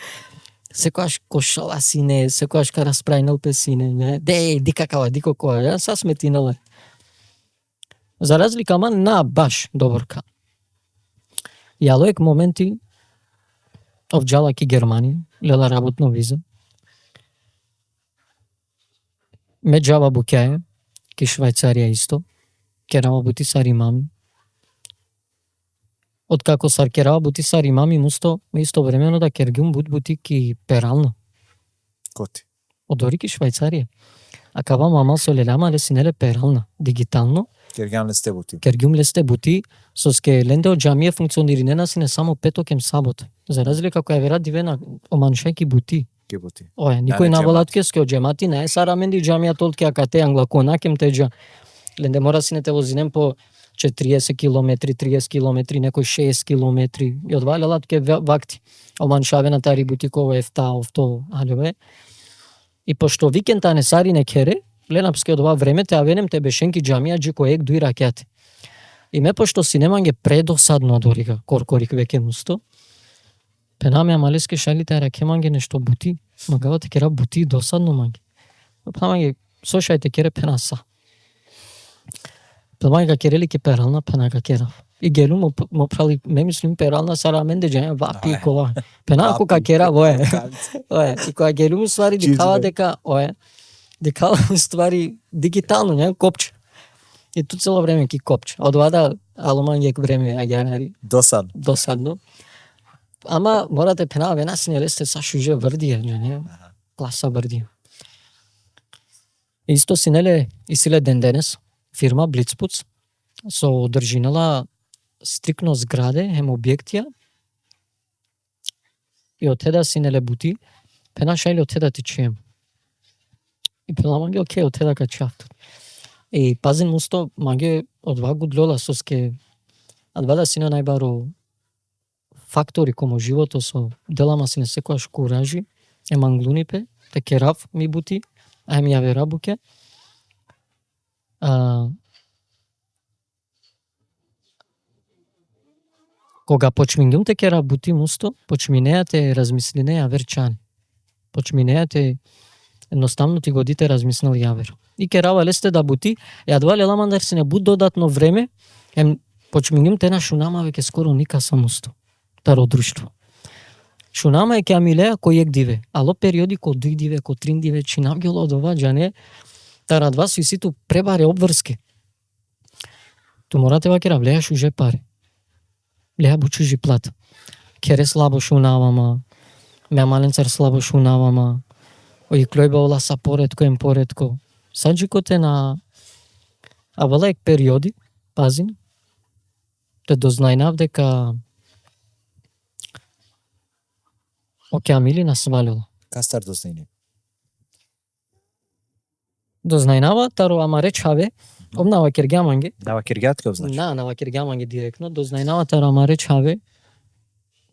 Секојаш кошала сине, секојаш ка расправинал пе сине, не? Дей, ди какава, ди која, ја са сметинала. За разлика ама на баш доборка. Јалоек моменти овџала ки Германија, лела работно виза. Ме џава букеја, ки Швајцарија исто, керава бути сари мами. Откако сар керава бути сари мами, мусто истовремено да кергум бути ки перално. Коти. Одори ки Швајцарија. А кава мама со лелама лесинеле перална, дигитално. Кергјан лесте бути. Кергјум лесте бути, со ске ленде од џамија функциониринена си не само петок ем сабот. За разлика која вера дивена оманшеки бути. Ки бути. Ое, никој навалат ке ске од џемати, не е сараменди џамија толки акате англакона кем теџа. Ленде мора си не те возинем по 40 километри, 30 километри, некој 6 километри. И одвалелат ке вакти. Оманшавена тари бути кој ефта, овто, алјове. И пошто викенда не сари не кере, ленапске од ова време те авенем те бешенки џамија джико ек дуи ракети. И ме пошто си немање предосадно дорига, коркорик веќе мусто. Пенаме амалеске шалите ракеманге нешто бути, магава те кера бути досадно манге. Пенаманге сошајте кере пенаса. Пенаманге керели ке перална пенага кера. И гелу мо прали, ме мислим перална сараменде џања вапи кола. Пенако ка кера вое. Ое, и кога гелу му ствари дикава дека, ое, декала му ствари дигитално, не копче. И ту цело време ки копче. Од вада аломангек време аѓанари. Досадно. Ама морате пенава вена си не лесте са шуже врдија, не? Класа врдија. Исто си неле и силе ден денес фирма Блицпуц со одржинала стрикно зграде, ем објектија и отеда си неле бути, пена шајли отеда ти чием. И пена маге, окей, отеда ка чафтот. И пазин мусто, маге одва гудлола со ске, адвада си на најбаро фактори комо живото со делама си не секојаш куражи, ем англунипе, те керав ми бути, а ем јаве рабуке. Кога почмингум те кера бути мусто, почминеате размислинеја верчани. Почминеате едноставно ти годите размислил јавер. И керава лесте да бути, јадва леламандар се не буд додатно време, почмингум те на шунама веќе скоро ника самусто. Таро друштво. Шунама е ке амилеа кој ек диве, ало периоди ко дуј диве, ко трин диве, чинавгело од ова џане, тара два си ситу пребаре обврски. Ту морате вакера влеаш уже пари. Леа бучужи плата. Кере слабо шунавама, ме маленцар слабо шунавама, ој клојба ола са поредко ем поредко. Саджикоте на авалек периоди, пазин, те дознајнав дека оке амили насвалила. Кастар дознајни. Дознајнава, таро ама речаве, обнава кергјаманге. Нава кергјат ке обзначи? Нава кергјаманге директно. Дознајнава таро ама речаве.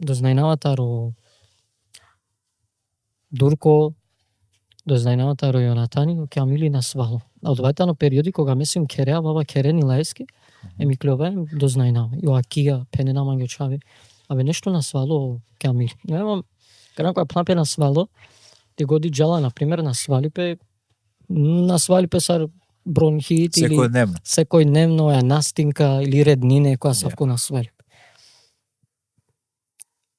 Дознајнава таро Дурко. Дознајнава таро Јонатани, оке амили насвало. А од вајтано периоди кога месим кереа, баба керени лајски, еми клјоваем дознајнава. Јоакија, пенена манге чаве. Абе нешто насвало ке амили. Немам, кога која плапе насвало, ти годи джала, например, насвалипе сар бронхит или секојдневно е настинка или реднине која савко насвали.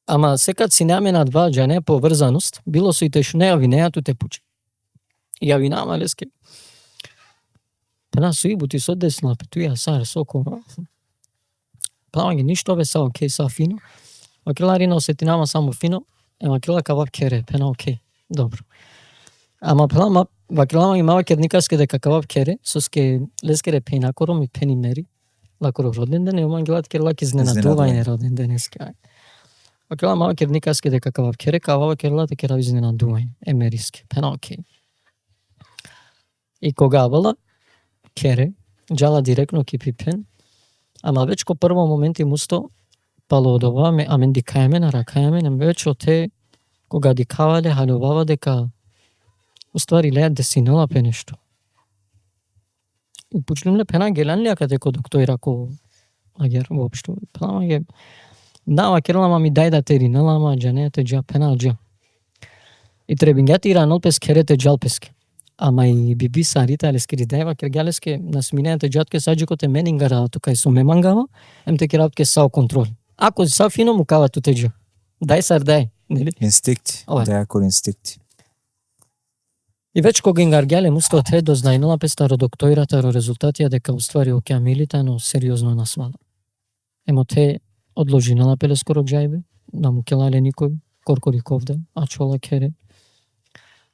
Ама секад си неаме на два џане поврзаност, било со и тешне, а винејато те пуче. И ја винама леске. Пена со и бути со десна, пе туја сар соко. Пена ги ништо бе са окей, са фино. Макрила рина осетинама само фино, макрила кавап кере, пена окей, добро. Ама пена вакрилама имава керникаске дека кавап кере, со ске лескере пейнакоро ми пени мери, лакоро роден ден, и оман гелат керлак изненадување роден денеска. Вакрила мава керникаске дека кавап кере, кавава керла те кера изненадување, емериске, пена окей. И кога авала кере, джала директно ки пипен, ама веќе ко прво моменти мусто пало од ова, амен дикајме на ракајме, нем веќе те кога дикавале халјовава дека уствари леа десинела пе нешто. И почнемле пена гелан леа каде ко доктор рако агер воопшто. Пена ге нава керла ми дај да те ринела, ама џанејате џа пена џа. И требингјати ранол пес керете џал песке. ама и биби сарита алески дева кергалеске на сминените джатке саџикоте менингара тука со мемангава емте керапке сао контрол. Ако са фино му кава тутеџо. Дај сар дај, нели? Инстинкти, деакор инстинкти. И веќе кога ингаргеле мусто те дознајнала пе старо доктората ро резултатија дека уствари океамилите, но сериозно насвала. Емо те одложинала пеле скоро џајбе, да му келале никој, коркориковда, а чола кере.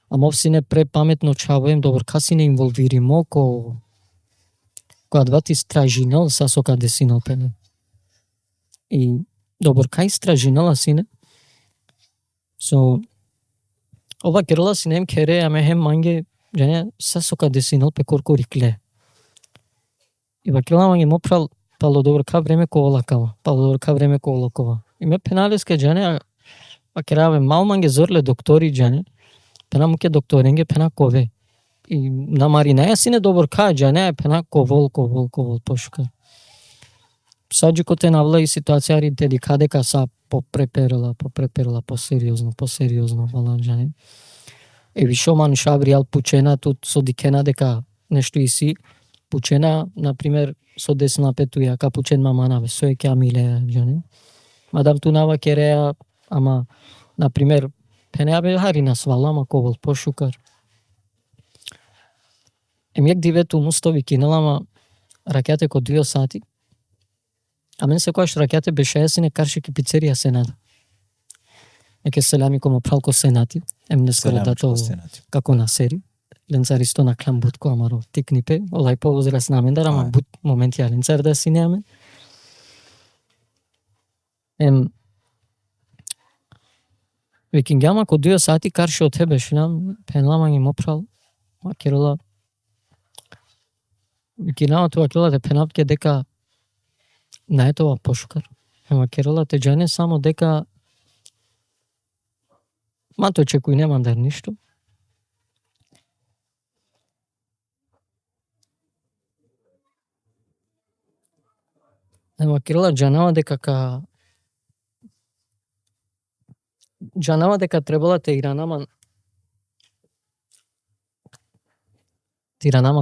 Ама овсине препаметно чавоем добар касине инволвиримо која двати стражинал са сока десинал пене. И добар кај стражинала сине со ова керала синем кере аме хем манге жане са сока десинал пе коркорикле. И вакела манге мопрал пало добар ка време ковалакава, пало добар ка време ковалакова. И ме пеналеске жане вакераве мал манге зорле доктори жане пена муке докторенге пена кове. И на Маринаја сине добар ка жане пена ковол пошука. Саџикоте навла и ситуација те дикадека са попреперила посериозно вала жане. И вишо ман шабриал пучена тут со дикена дека нешто иси пучена например со десна петуја ка пучен маманаве со екеамиле жане. Мадам тунава кереа ама например пенеа бе харина свала ама ковол пошукар. Емјек дивето мустови кинала ама ракете ко 2 сати. А мен секојаш ракете беше есине каршики пицерија Сенада. Неке селами комо пралко Сенати, не скоро дато како на сери. Ленцар исто на клам бутко, амаро тикнипе, олај по возрас на мен, ама бут моменти ја ленцар да си неаме. Викингјама ко 2 сати карши од тебе шинам, пенлама ги мопрал, макерола. Викинама тоа керола те пенапке дека наетова пошукар. Ема керола те джане само дека мато очекуј нема дар ништо. Ема керола джанава дека требала те иранама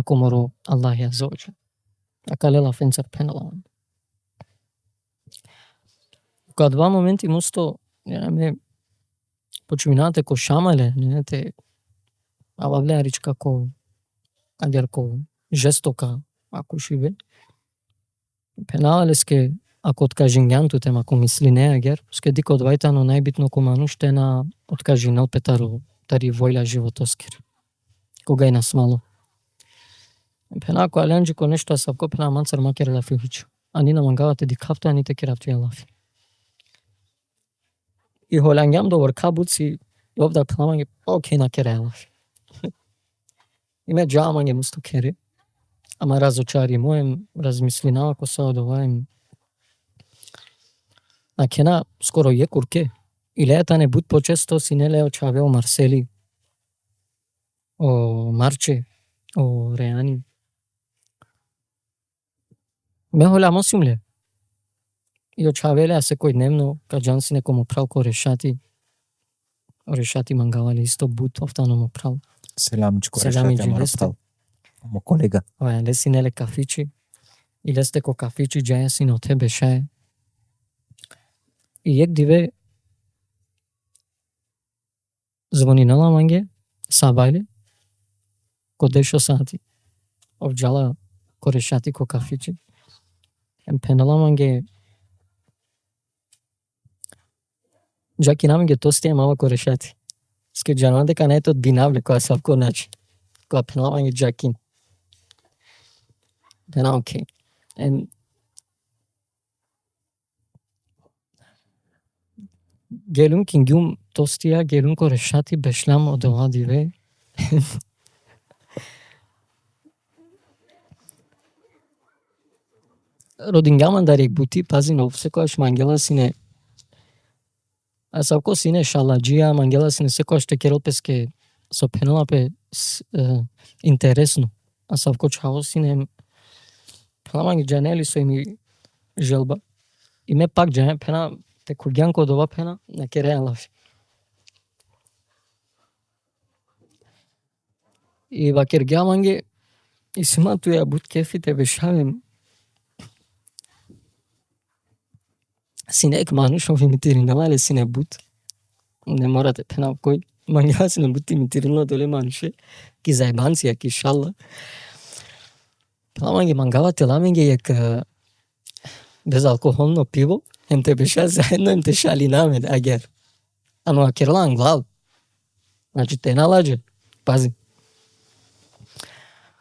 коморо Аллах ја зоџа. Акалела фенцар пенала. Кога 2 моменти мусто ме почуминате ко шамале, не те ававлеа ричка ко адерко жестока ако шибе. Пеналеске ако откажингјанту тема ко мисли не агер, ске дико одвајтано најбитно ко мануште на откажинал петаро тари војла животоскер. Кога е насмало. Пена ко аленџи ко нешто савко пена мансар макер лафи хучу. Ани на мангавате дикавто ани те керавту ја лафи. И холангјам добар кабуци овда пламање окей на кере лафи. Име джамање мусто кере. Ама разочари моем размислинава ко се одоваем. На кена скоро е курке. Илејата не буд почесто си не лео чаве о Марсели, о Марче, о Реани. Ме холямо симле. И очавеле а секој дневно каѓан си некому прал ко решати. Решати мангавали исто буд офтано му прал. Селамичко решати ама прал. Мо колега. Ова леси неле кафичи. И лесте ко кафичи џаја си но тебе шае. И ек диве звонинала манге сабајле ко 10 сати. Овџала ко решати ко кафичи. Пенала манге Джаки намиге тости мала ко решати. Ске джанова дека не ето бинавле која савко начин. Која пенала манге джакин. Пена окей. Гелун кингјум тостија, гелун ко решати бешлам од ова диве. Родингјаман дарек бути, пази но секојаш мангела сине а савко сине шаладжија, мангела сине секојаш те керол песке со пенала пе интересно. А савко чао сине пламање джанели со ими желба. И ме пак джане пена те курѓан код ова пена на кереја лафи. И вакер гјаманге и симату ја бут кефите бешавим. Синек манушов имитиринавале сине бут. Не морате пенав кој. Манга сине бут имитиринава доле мануше. Ки зајбанција, ки шалла. Пенаванге мангава теламенге јак безалкохолно пиво. Ем те беша заедно, ем те шали намед, агер. Ано акерла англал. Значи те налаđe. Пази.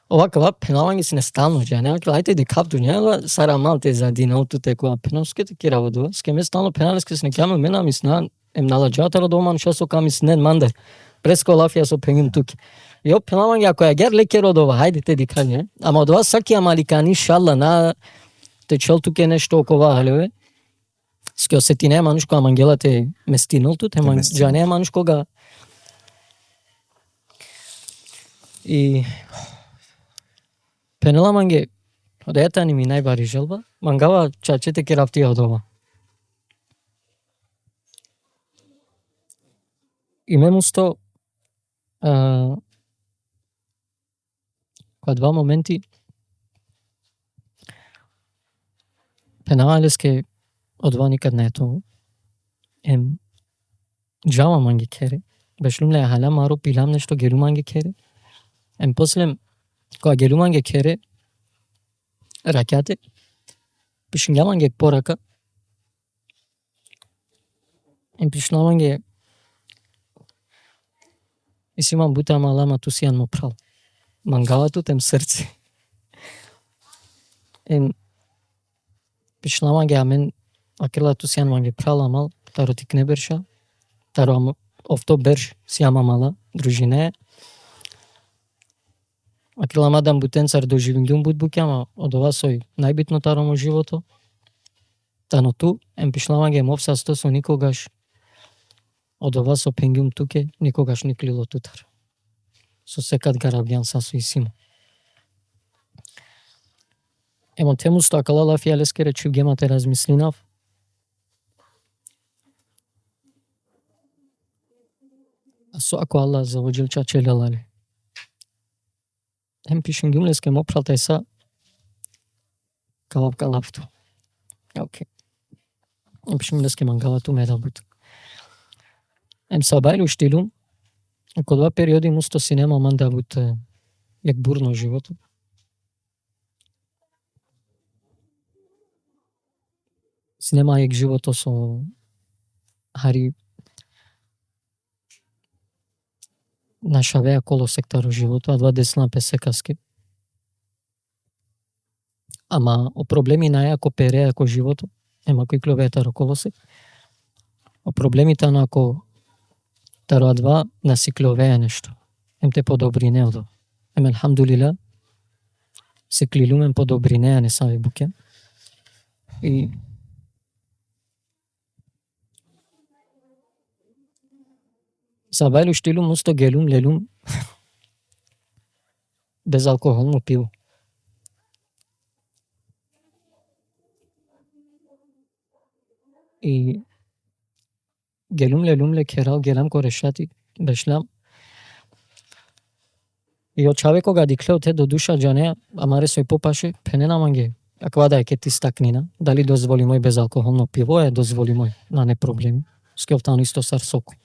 Оваква пенавање си не стално, ја нема ајте де капту нема сара малте за динауту текоа пеновските ки работува. Ске ме стално пеналеске се не каме мена мисна ем наладжатара доман шасо ками снен мандер. Преско лафија со пенгим туки. Јо пенавање ако ја гер лекер од ова, ајде те дикање. Ама од ова саки амаликани шалла на те чел туке нешто окова халеве. Ске осети манушко амангелате местинол тут, ема џане манушко га. И пенеламанге од етани ми најбари желба, мангава чачете ке рафтија од ова. И ме мусто која два моменти пенавалеске од ова никад не е тоа. Ем джама манги кере, бешлумле халам маро пилам нешто геру манги кере. Ем после која геруманге кере ракјате, пишингјаманге порака, ем пишнаманге и си имам бута малама ту си јан мо прал. Мангавату тем срце. Ем пишнаманге амен акрила ту си јан манге прал амал, таро тик не берша, таро овто берш си ама мала, дружине. Акрила мадам бутенцар доживингдум бут букјама, од ова сој најбитно таро во живото. Тано ту, ем пишламаге мовса стосо никогаш, од ова со пенгјум туке, никогаш никлило тутар. Со секад гарабјан сасо и симо. Емо тему сто акала лафи алеске речив гемате размислинав. А со ако Аллах заводжил чачелелале. Ем пишингјум леске мопрал тајса калап калапту. Окей. Ем пишингјум леске мангавату меда бут. Ем сабајлу штилум, ако два периоди мусто си нема манда бут јак бурно живото. Си нема јак живото со хари нашавеа коло сектару живото, а два десна песекаски. Ама о проблеми наја ако пере ако живото, ема кој кловета около се. О проблемите на ако таро два насикловеа нешто. Ем те подобрине одо. Ем елхамдулила се клилумен подобрине не сави буке. И сабајлу штилум усто гелум лелум безалкохолно пиво. И гелум лелум лекерал гелам корешати бешлам. И од човеко га диклео те до душа џане, амаре сој попаше, пенена манге. Аква да е ке ти стакнина, дали дозволи мој безалкохолно пиво е дозволи мој, на не проблеми. Скеовтано исто сар соко.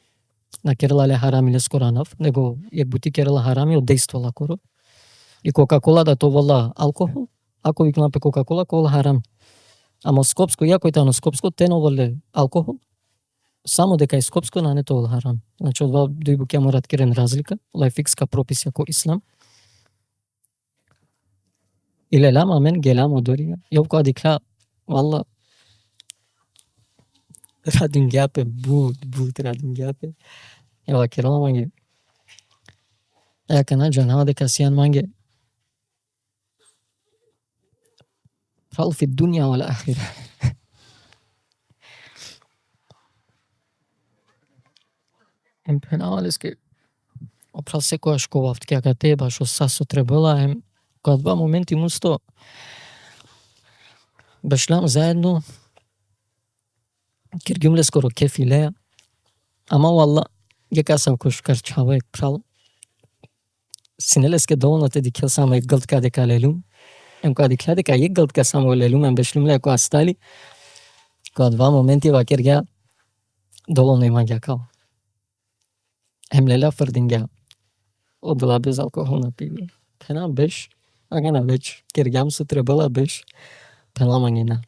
На керла харами лескоранав, него јак бути керла харами одејствала коро. И Кока-кола да то вола алкохол, ако ви кнапе Кока-кола, кола харам. Ама Скопско, јако е тано Скопско, тено воле алкохол, само дека е Скопско, на не то вол харам. Значи, одва дој буке морат керен разлика, ола е фикска пропис јако ислам. И лелам, амен, гелам одори. Јов која дикла, валла, радин гјапе, бут радин гјапе. Ева керала манге. Јака наđа нава дека сијан манге. Фал фи дуња вал ахира. Ем пенавалеске опрал секојаш ковавт, кјака те баш осасо требала, ем која два моменти мусто бешлам заедно киргјумле скоро кефилеа, ама валла, ја касам кошкар човек прал, синелеске доволно те дикел само гълтка дека лелум. Кога дикля дека гълтка само лелум, бешлумле кога стали, кога два моменти вакергя доволно има гјакал. Леля фрдингја одла без алкохол напили. Пена беш, агана веч, кергјам се требала беш, пена мангина.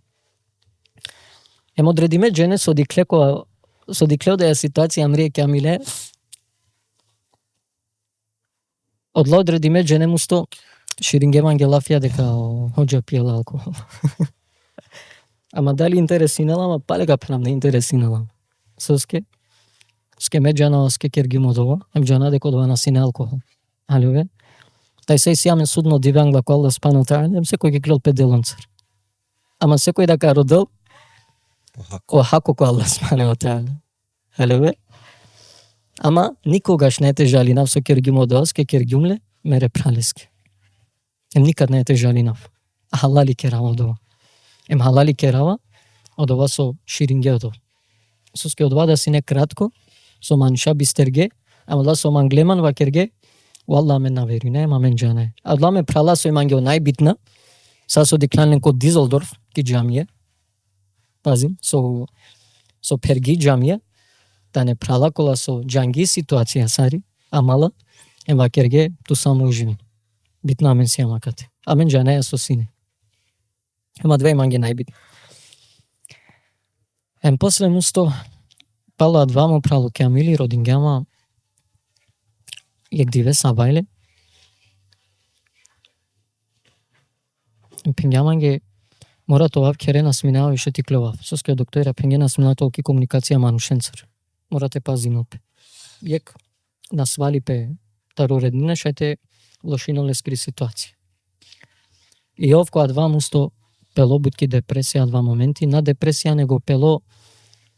Одредиме джене со дикле да ја ситуација мрие кјамиле, одла одредиме джене мусто ширинге мангелафија дека хоџа пиела алкохол. Ама дали интересинала, ама палега пенам не интересинала. Соске меджана оске кергимодова, емджана дека одва на сине алкохол. Алюве? Тај сеј сијамен судно дивангла кола спанал тајанем, секој ги гледал 5 делонцар. Ама секој дека родил, охако кола спанал тајанем. Алюве? Ама никогаш не те жалинав со кергимодова, ске кергимле, мере пралеске. Никад не те жалинав. Халали керава одова. Халали керава, одова со ширингеото. Соске одва да си не кратко, со манша бистерге, ама да со манглеман вакерге, Валла мен навери, не мен джане. Адла ме прала со имангео најбитна, са со дикланен код Дизелдорф, ки джамије, пазим, со перги джамије, да не прала кола со джанги ситуација сари, амала, вакерге, ту само ужини. Битна мен си амакате. А мен джане со сине. Две иманге најбитни. После мусто, пала двамо прало кјамили, родингјама, диве сабајле. Пенгјаманге мора тоа керена сминава и шети клевав. Соске доктора пенгена смина толки комуникација манушенцар. Морате пазинопе. Јек насвали пе тарореднина шете лошино лескри ситуација. И овко два мусто пело бутки депресија два моменти. На депресија него пело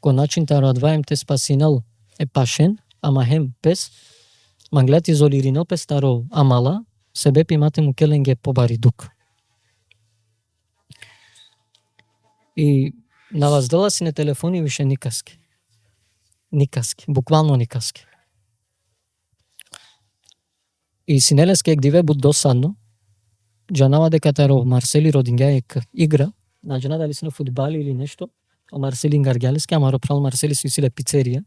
ко начин таро адваем те спасинал пашен, ама хем пес манглят изолиринал пе старо амала, себе пимате му келенге побари дук. И на воздела си на телефони више никаски. Никаски, буквално никаски. И синелеске ек диве буд досадно. Джанава дека таро Марсели родингја ек игра, на джана дали си на фудбали или нешто, а Марсели ингаргјалески, ама прал Марсели си силе пицерија.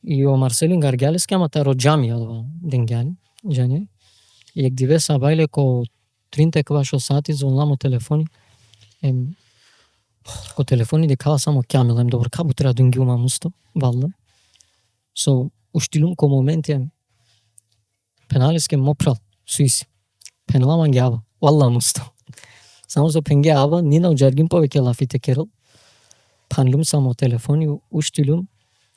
И о Марсели ингаргјалески, ама таро джами одва денгјани, джане. И ек диве сабајле ко тринте квашо сати звонламо телефони. Ко телефони декава само кјамил, добро, кабу треба дунги ума мусто, валда. Со уштилум ко моменти пеналеске мопрал, суиси. Пеналама гјава, валла мусто. Само со пенге ава, нина уџаргим повеќе лафите керал. Панлум само телефони, уштилум.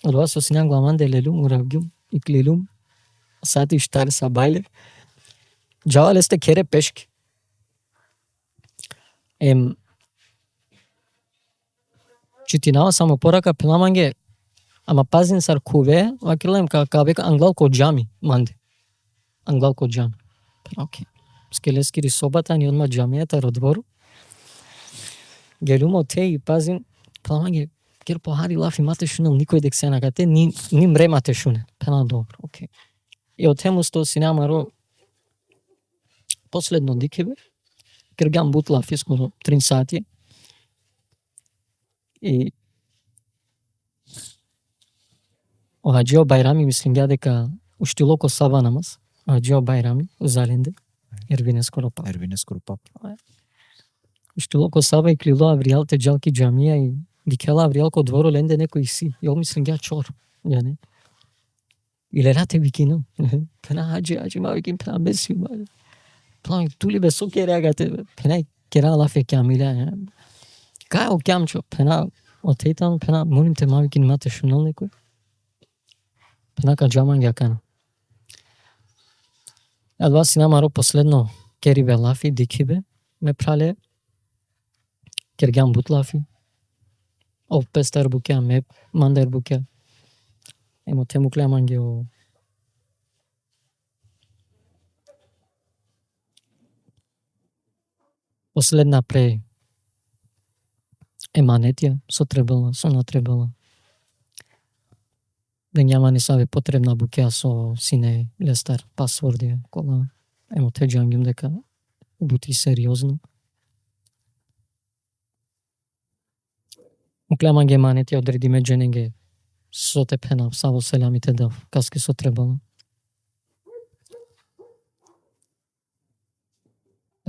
Одва со синян гламан делелум, уравгим, иклилум. Сати штар сабајле. Джавале сте кере пешки. Читинава само порака пеламанге, ама пазин сар куве, вакилем ка бека англал ко джами, манде. Англал ко джами. Окей. Скелескири собата ни одма джамијата родвору. Гелумо те и пазин, пеламанге, кер похари лафи мате шунел, никој дек се накате, ни мремате шуне. Пена добро, окей. И од тему сто си намаро последно дикебе, кергам бут лафи скоро 3 сати. И Хаџио Бајрами мислим ја дека уштилоко саба намаз. Хаџио Бајрами узаленде. Ервине скоро пап. Уштилоко саба и клило авријалте џалки џамија и дикела авријалко дворо ленде некој си. Ја мислим ја чор. Ја не. Иле рате викино. Пена хаџи ма викин пена беси. План тули бе соке реагате. Пена кера лафе кјамиле. Кај о кјамчо, пена отејтан, пена молим те мавикин мате шунал некој. Пена ка джаман ја кана. Адва си намаро последно керибе лафи, дикибе, ме прале, кергјам бут лафи, ов пестар букја, ме мандер букја, емо тему клеман ги о последна пре еманетија, со требала, со натребала. да няма не саве потребна букја со сине лестар пасворди кола емо те џангим дека бути сериозно. Муклама ге манети одредиме джененге со те пена саво селамите дав каске со требало.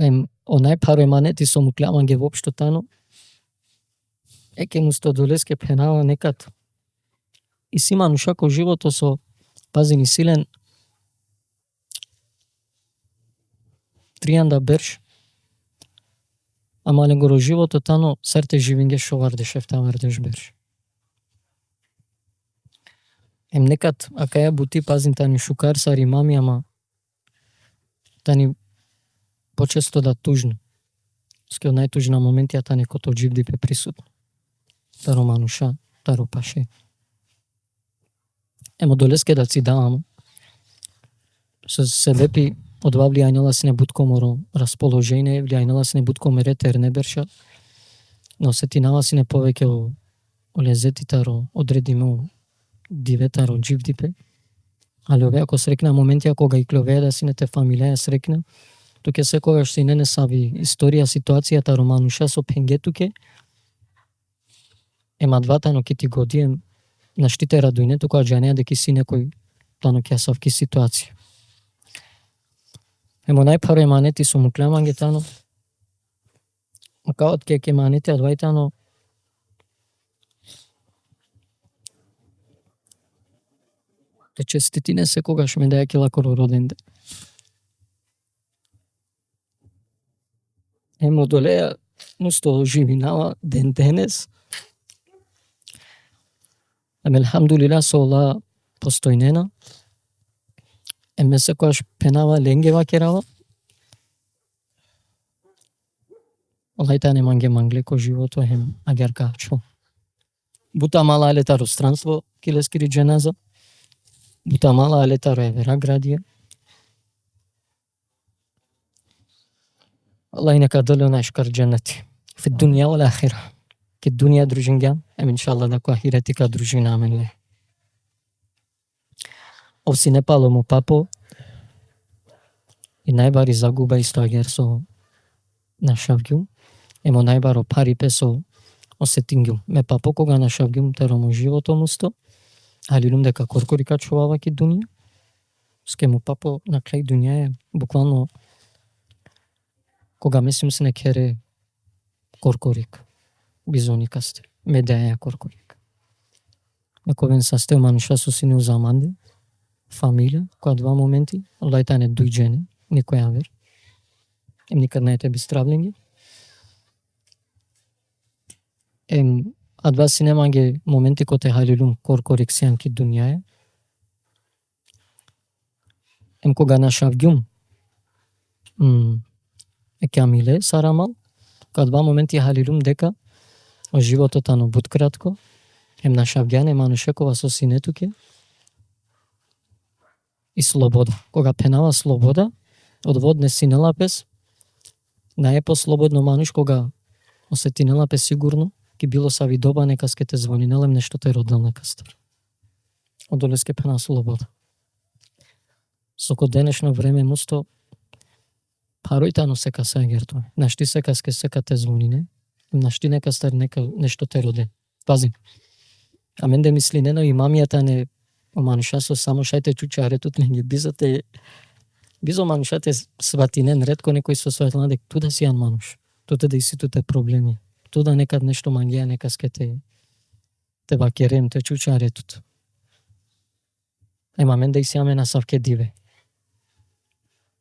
Онај паро манети со муклама ге воопшто тано еке му стодолеске пенава некад и си манушако живото со пазини силен тријанда берш ама негоро живото тано серте живинге шовардеш ефтамердеш берш. Некад акаја бути пазин тани шукар сари мами ама тани почесто да тужно. Ске од најтужна моменти а тани кото дживди пе присутно. Таро мануша, таро паше. Емо долеске да си давам. Со себепи одва влијајнала се не будко моро расположение, влијајнала се не будко меретер не берша, но се тинава си не повеќе о лезети таро, одредимо диве таро дживдипе. Али ове ако срекна моменти ако га и кловеја да си не те фамилија срекна, туке секогаш си не сави историја, ситуација таро мануша со пенгетуке, ема двата но ки ти годием на штите радујне, тука джанеја деки си некој тано ке савки ситуација. Емо најпаро манети со муклеманге тано. Каот ке манети адвај тано. Те честитине секогаш ме даја килакоро роден ден. Емо долеја мусто живинава ден денес. Елхамдулила со Аллах постојнена. Еме секојаш пенава ленгева керава. Олајта не манге манглеко живото хем агер качо. Бута мала елетаро странство килескири дженаза. Бута мала елетаро евера градија. Аллах нека даде нашкар дженнати. Фи дунја вал ахира. Ки дунја дружинга, иншаллах дако ахирети ка дружина аменле. Овси не пало му папо и најбари загуба исто агер со нашавгјум. Емо најбаро пари песо осетингјум. Ме папо кога нашавгјум теромо живото мусто, алилум дека коркори качувава ки дунја. Ске му папо на крај дунја е буквално кога мислим се не кере коркорик. Бизоникасте. Медеја коркорик. Нековен састео мануша со сине узаманде. Фамилија, која два моменти, лајта не дујджене, никој авер. Никад не ете бистравленги. Адва си немаге моменти коте халилум коркорик сијанки дунјае. Кога нашавгјум екамиле сарамал, која два моменти халилум дека животот ано буд кратко, нашавгјане манушекова со синетуке, и слобода. Кога пенава слобода, одводне синела пес, најпо слободно мануш кога осетинела пес сигурно, ки било сави доба нека ске те звонинелем нешто те родил нека стар. Одолеске пена слобода. Соко денешно време мусто паројтано сека се агертој. Нашти сека ске сека те звонине, нашти нека стар нека нешто те роде. Пази. А мен де мисли нено и мамијата не мануша со само шајте чучаретот не ги бизате. Бизо манушате сватинен ретко некој со светлана дека туда си јан мануш. Туда да и си туте проблеми. Туда некад нешто мангија нека ске те вакерем те чучаретот. Ема мен да и си аме на савке диве.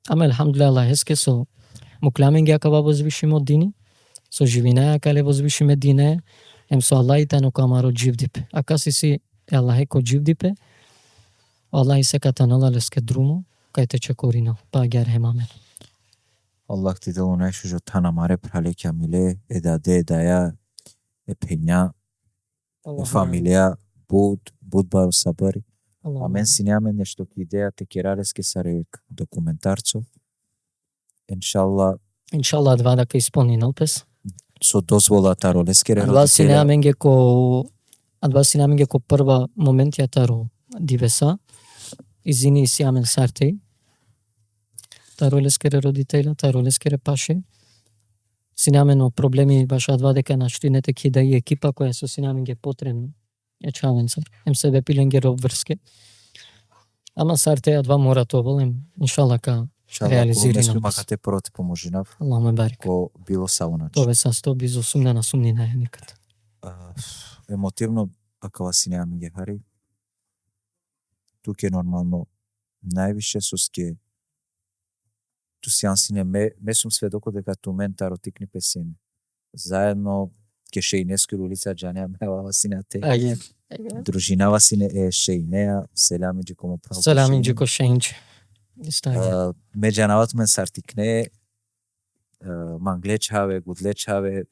Ама елхамдулилlah еске со мукламен ги ака возвишимо дини, со живина ака ле возвишиме дине, со Аллах тано камаро дживдипе. Ака си Аллах ко дживдипе, Аллах сека танала леске друмо, кај те чекорина, па агер хемаме. Аллах ти дало најшо жо тана маре прале камиле, едаде даја, пења, фамилија, буд баро сабари. А мен си неаме нешто ки идеја те керареске сарек документарцо. Иншалла два дека исполни налпес. Со дозвола таро лескере родителя. Адва си неаме ко прва моментија таро дивеса, изини сиамен сартей, таролескере родителя, таролескере паше, синамено проблеми баш адва дека на штинете кида и екипа која со синамин ге потребно. Чавенцар, себе пилен ге обврске. Ама сарте адва мора то волем, иншалла ка реализирано. Иншалла, ако те прво поможинав. Аллаху барик. Ко било савонач. Тоа са 100 бизо сумна на сумнина е никад. Емотивно, ако вас си нема ги хари, тук е нормално највише соске ту сијансине ме сум сведоко дека ту ментаро тикни песен. Заедно ке шејнеску улица джанеа мева сине те. Дружинава сине е шејнеа, селамиджи комо право. Селамиджи ко шејнџи. Меѓанават мен сартикне, манглечаве, гудлечаве,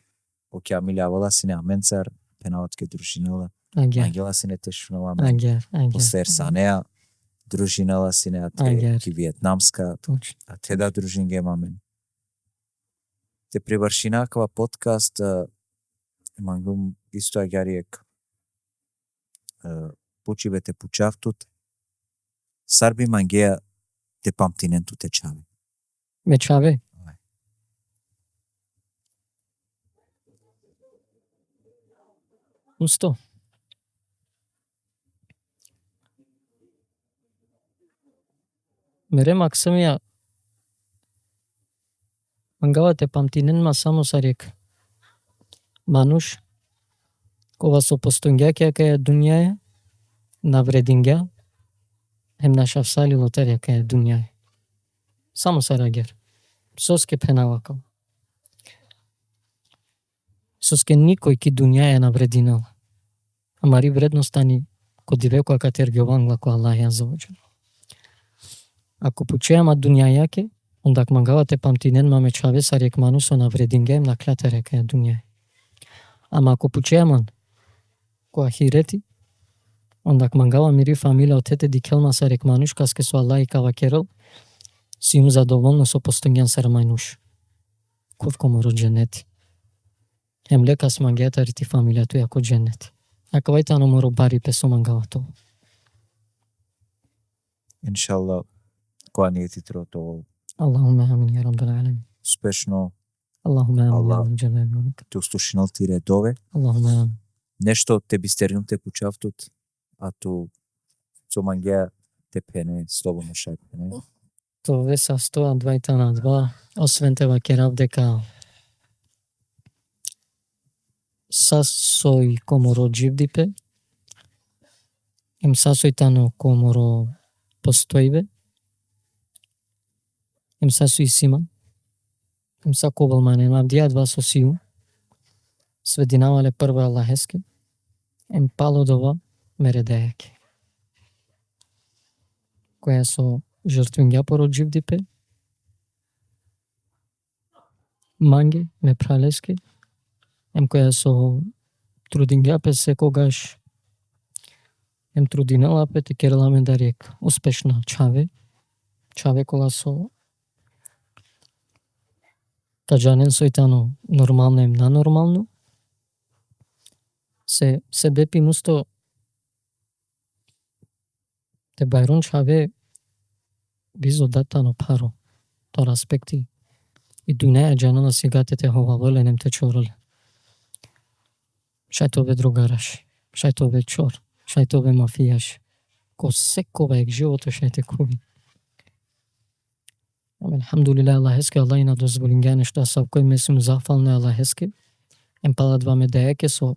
окја милјавала сине аменцар, пенават ке дружинала. Ангела сине те шунала, после Ерсанеа, дружинала сине, а те ки виетнамска, а те да дружин ге мамен. Те привршина кава подкаст, мангум исто агјариек, почиве те пучавтут, сарби мангеа те памтиненту те чаве. Ме чаве? Усто. Мере максимија мангава те памтинен ма само сарек. Мануш кога со постонгја кај дуњаја навредингја hem нашавсали лотерија кај дуњаја. Само сарагер. Соске пенавакал. Соске никој ки дуњаја наврединал. Амари вредностани ко дивеко катер ги овангла ко Аллах ја заводжа. Ако пучеама дуњаја ке, ондак мангавате памтинен маме чаве сарек манусо навредингем на клатере кај дуњаја. Ама ако пучеаман ко ахирети, ондак мангава мири фамилија отете дикелма сарек мануш каске со Аллах и кавакерал, си им задоволно со постојан сарамајнуш. Ковко моро дженети. Hem leka smangeta riti familja tu jako džennet. Ako vajta no moro bari peso mangava to. Иншалла, која не ти трото Allahumma amin ya rabbal alamin. успешно, Allahumma amin ya Allah rabbal alamin. те услушинал ти редове. Allahumma amin. Нешто те бистернил те пучавтут, а ту со мангеа те пене, слободно шај пене. Това са 102 на 2, освен това керав дека сасој коморо дживдипе, им сасој тано коморо постојбе, им сасој сима, им са кобалмане, мавдија два сосију, свединавале прва Аллахеске, им палодова мередејаке, која со жртвингја породживдипе, манги, ме пралеске, ем која со трудингја пе секогаш, ем трудинела пе те керела ме да рек, успешна чаве кога со кажанен сојтано нормално ем нанормално, се бепи мусто те бајрон чаве бизо датано паро, то распекти. И дуњаја џанала сигате те ховаволе, нем те чороле. Шајтове другараш, шајтове чор, шајтове мафијаш. Ко сековек живото шајте куби. Алхамдулилlah Аллахеске, Аллах ина дозволингја нешта сав кој ме сум зафалне Аллахеске. Ем пала два медејаке со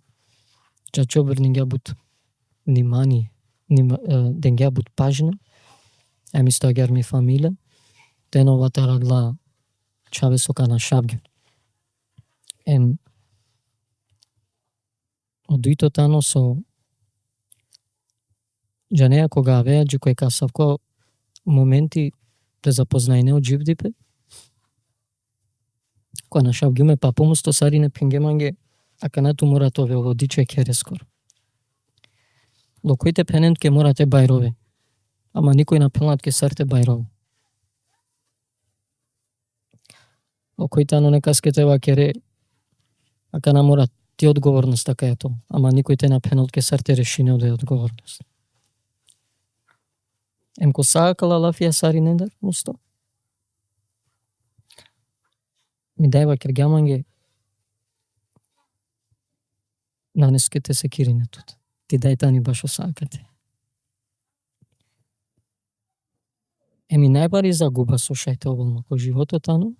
чачобрнингја бут внимание, денгја бут пажна. Ем исто агар ми фамилја. Тенова тарагла чаве со кана шабген. Ем одуито тано со джанеја кога авеа джи кој касавко моменти те запознајне од живдипе. Која на шабгиме па помусто сарине пингеманге, а канату моратове оводиче керескор. Локоите пенент ке морате бајрове, ама никој на пенат ке сарте бајрове. Локоите ано некаскете вакере, а кана мора ти одговорност така е то, ама никој те на пенат ке сарте решине од одговорност. Ко саакала лафија сари нендар, мусто. Ми дајва кергаманге нанескете се киринетот. Ти дај тани башо саакате. Најбари загуба со шајтоволно ко животот ану.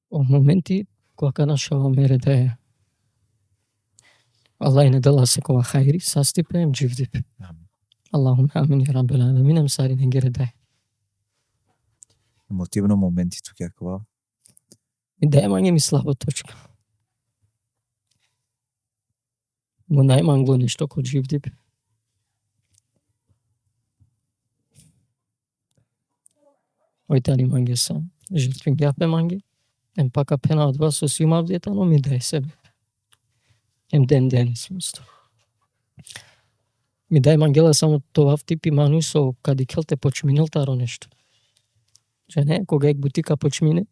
О моменти кога нашава мере да е Аллах не дала се кога хајри, састипе ем дживдипе. Аллахуме амин ја раббел аламин сари не гере дај. Емотивно моменти тука кога. И да мање ми слаба точка. Мо најмангло нешто ко дживдипе. Ојтани манге сам. Жртвин гјапе манге. Ем пака пена од вас со симав дета, но ми дај себе. Ем ден смисто. Ми дај мангела само тоа типи мануј со кадикел те почминел таро нешто. Че не, кога ек бутика почмине,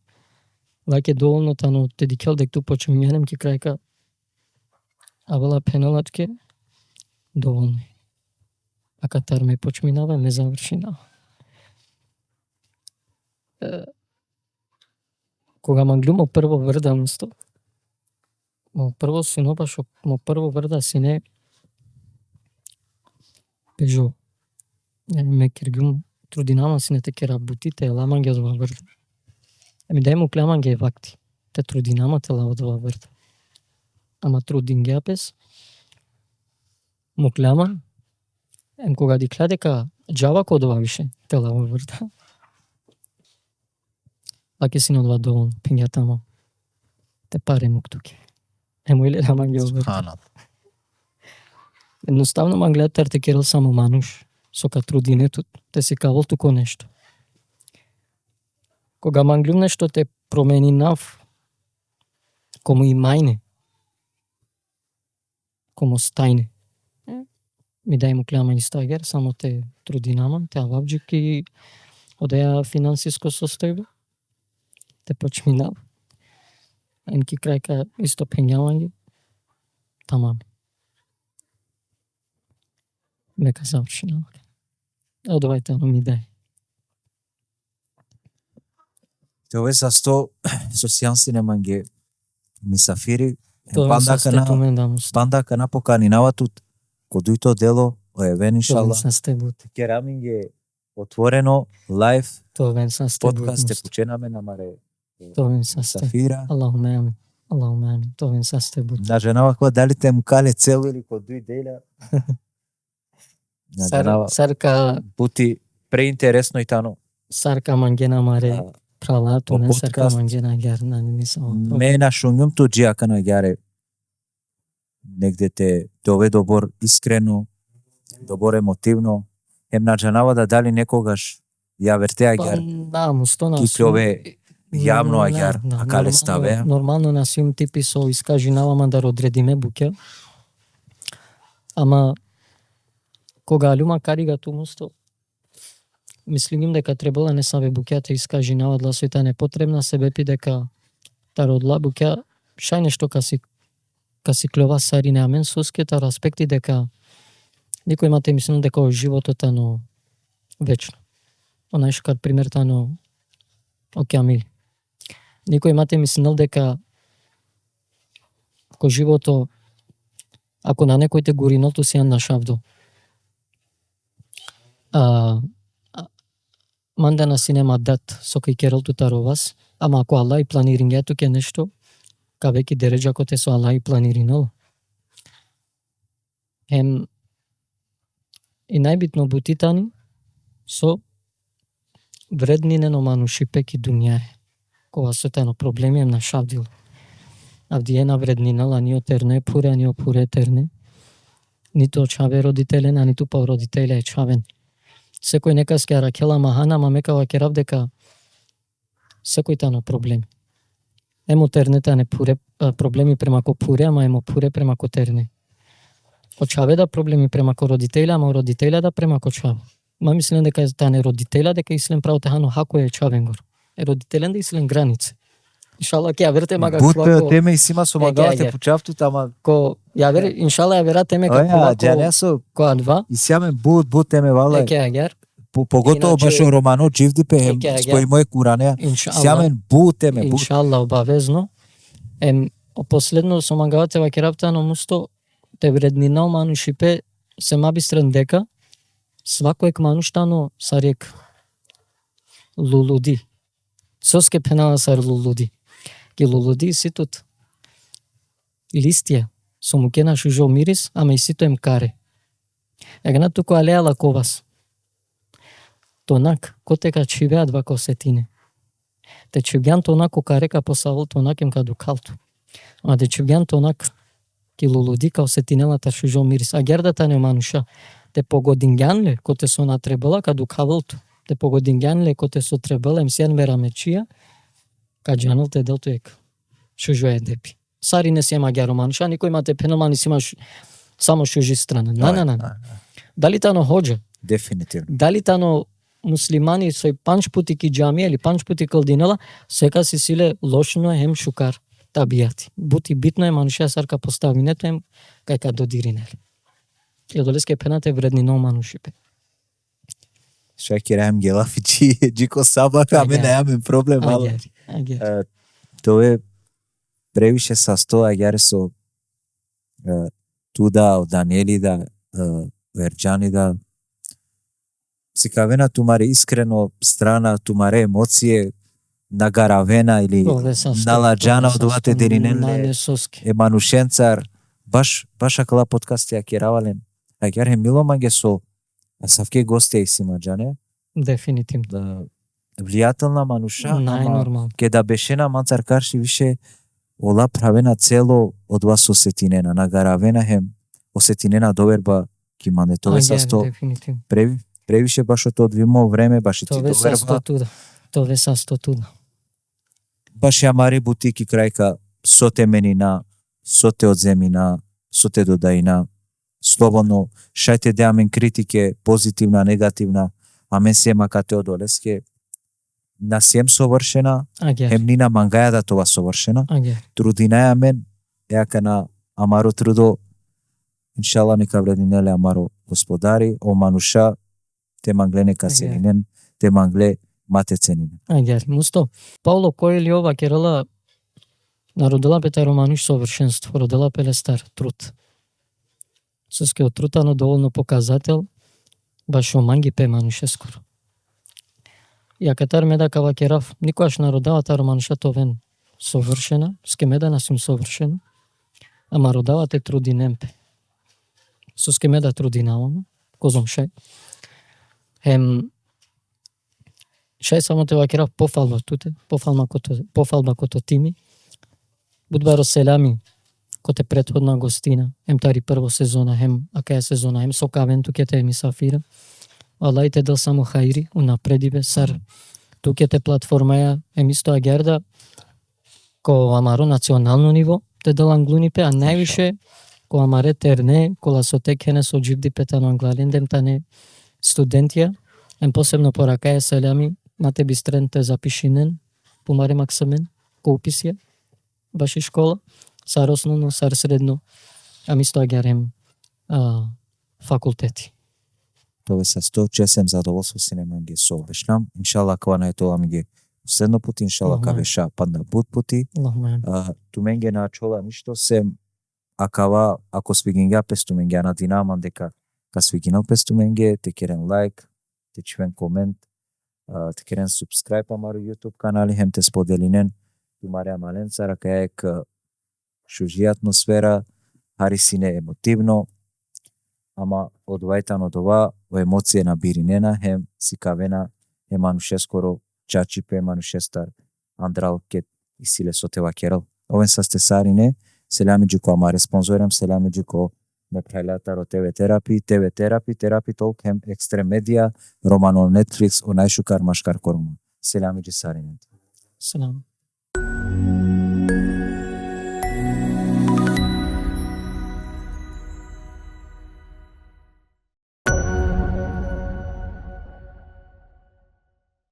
лаке доволно тано те дикел дек ту почминенем ки крајка авала пенелатке доволно. А катар ме почминава, ме завршинава. Кога манглумо прво врда мусто, мо прво синоба шо мо прво врда сине пежо. Ме кергум трудинама сине те кера бутите ламанге од врда. Дај му кляманге вакти. Те трудинама те ла од врда. Ама трудингјапес му кляман. Кога дикла дека џава кодова више те ла од врда. Лаке сине од доволно пињата те паре мук туке. Иле ламанге од врда. Едноставно манглетар те керел само мануш, со катрудинето, те си кавол туко нешто. Кога манглум нешто те промени нав, кому и мајне, кому стајне. Ми дај му кляма и стагер, само те трудинама, те авабджики, одеја финансиско состојбе, те почминав. Ки крајка исто пењавање, тамам. Мека завршинава. Одувајте, ано ми дај. Тоа е засто со сијанси неманге мисафири, пандака на поканинаватут, кодуито дело, оевен иншалла. Кераминге отворено, лайф, подкаст, те поченаме намаре мисафира. Аллахуме амин. Аллахуме амин. Тоа са стебут. На женава која дали те мкале цел или кодуи деля. Сарка бути преинтересно и тано. Сарка мангена маре пралато не сарка мангена герна не само. Ме на шуњум ту џиака на гјаре. Негде те дове добор искрено, добор емотивно. На женава да дали некогаш ја вертеа гјар. Да, мустона. Киклове јавно агјар, а кале ставе. Нормално на сим типи со искажинавама да одредиме буќе. Ама кога алума карига ту мусто, мислим дека требала не саве буќата искажинава гласојта непотребна, себе пи дека тародла буќа шај нешто каси клова сари не амен сускета аспекти дека никој имате мислено дека животот ано вечно. Онај шкар пример тано океамил. Никој имате мислено дека ко живото ако на некој те гуриното си на шавдо. Мандана си нема дат со кој керел тутаровас, ама ако Аллах и планирингето ке нешто, кавеки дереджако те со Аллах и планиринал. И најбитно бутитани со вреднине но мануши пеки дуњае. Кога со тано проблеми на шавдил. Авдиена вреднинала ни отерне пуре, ни опуре терне. Нито чаве родителена, ниту па родителе е чавен. Секој некас ке ракела махана, ма мекава ке рав дека секој тано проблеми. Емо тернета не пуре проблеми премако пуре, ама емо пуре премако терне. Очаве да проблеми премако родителя, ама родителя да премако чаве. Ма мислен дека тане родителя дека ислен право техано хако е чавен гор. Родителен да ислен границе. Иншалла ќе ја верите мага Бут теме и сима со магалате Ege, почавту тама. ко ја вери иншалла ја верате ме како Оја, џанесо ко адва. и сјамен бут теме вала. Еке агер. Поготово Иначе- баш Романо живдипе Еке, спој мој куранеа. Иншалла. Сјамен бут теме бут. Иншалла обавезно. Последно со магалате во керапта но мусто те вреднина манушипе се мабистрен дека свакојк мануштано сарек лулуди. Соске пенала сар лулуди. Ки лулуди ситут листија со мукена шужо мирис, ама и сито им каре. Егна туку алеала ковас. Тонак, котека чивеат вако сетине. Те чивјан тонак карека посавол тонак им каду калту. А де чивјан тонак ки лулуди као сетинелата шужо мирис. А гердата не мануша. Те погодингјанле коте со натребала каду каволту. Те погодингјанле коте со требала им сјан мерамечија. Каджанол те делту ек. Шужо е депи. Сари не сема гјаро мануша, никој мате пеномани сима само шужи страна. На. Дали тано хоџа? Дефинитивно. Дали тано муслимани сој панч пути ки џамија или панч пути калдинала, сека си силе лошно е хем шукар табијати. Бути битно е мануша сарка поставинето им кај ка додиринели. И одолеске пенате вредни но манушипе. Шаки рајам гелафичи, джико саба, аме нејамен проблем, ала. Агер. Тоа е превише састоа јаре со туда, од Даниелида, Верџанида. Сикавена тумаре искрено страна, тумаре емоције, нагаравена или наладжана од овате дериненле, еманушенцар, баш акала подкасти ја керавален. А јаре миломанге со савке гостија и симаджане. Дефинитивно. Влијателна мануша, најнормално. Ке да бешена манцар карши више ола правена цело од вас осетинена, нагаравена хем осетинена доверба ки мане тоа са сто. Превише баш од одвимо време, баш и ти доверба. Тоа са сто туда. Баш ја мари бутики крајка со теменина, со те од земина, со те додаина. Слободно, шајте да амен критике, позитивна, негативна, а мен сема кате одолеске на сем совршена, хемнина мангаја да това совршена. Трудина ја мен, јака на амаро трудо, иншала нека вреднинеле амаро господари, о мануша, те мангле нека ценинен, те мангле мате ценинен. Мусто, Пауло Коелјо керала народила пете романуш совршенство, родила пелестар, труд. Соске отрутано доволно показател, баш оманги пе мануше скоро. Ја катар меда кава керав, никојаш народава та романуша товен совршена, ске меда насим совршена, ама родава те труди немпе. Соске меда труди наома, козом шај. Шај само те вакерав пофалба туте, пофалба кото тими. Будбаро селами, коте претходна гостина, тари прво сезона, акаја сезона, со кавенту ке те мисафира. Аллај те дал само хајри, унапредибе, сар, туке те платформаја, исто агерда, ко амаро национално ниво, те дал англунипе, а највише, ко амаре терне, кола со текене со дживди петано англалендем, тане студентија, посебно по ракаја селами, мате бистрен те запишинен, помаре максамен, ко уписија, баши школа, сар основно, сар средно, исто агерем факултети. Тоа се сто чесем задоволство си нема ги со обешнам. Иншалла кога на тоа ми ги следно пути, иншалла ка веша панда бут пути. Ту менге на чола ништо сем акава ако свигинга пес ту менге на динаман дека ка свигинал пес ту менге те керен лайк, те чвен комент, те керен субскрайб амаро YouTube канали, хем те споделинен ту Марија Маленцара кај ек шужи атмосфера, харисине емотивно, ама одвајтано това во емоција набиринена, хем сикавена, мануше скоро чачипе, мануше стар андрал кет и силе со тева керал. Овен са сте сарине, селями джуко амаре спонзорам, селями джуко ме прелатаро ТВ терапи толк хем екстрем медија, романо Netflix, онајшукар машкар корома. Селями джи сарине. Селам.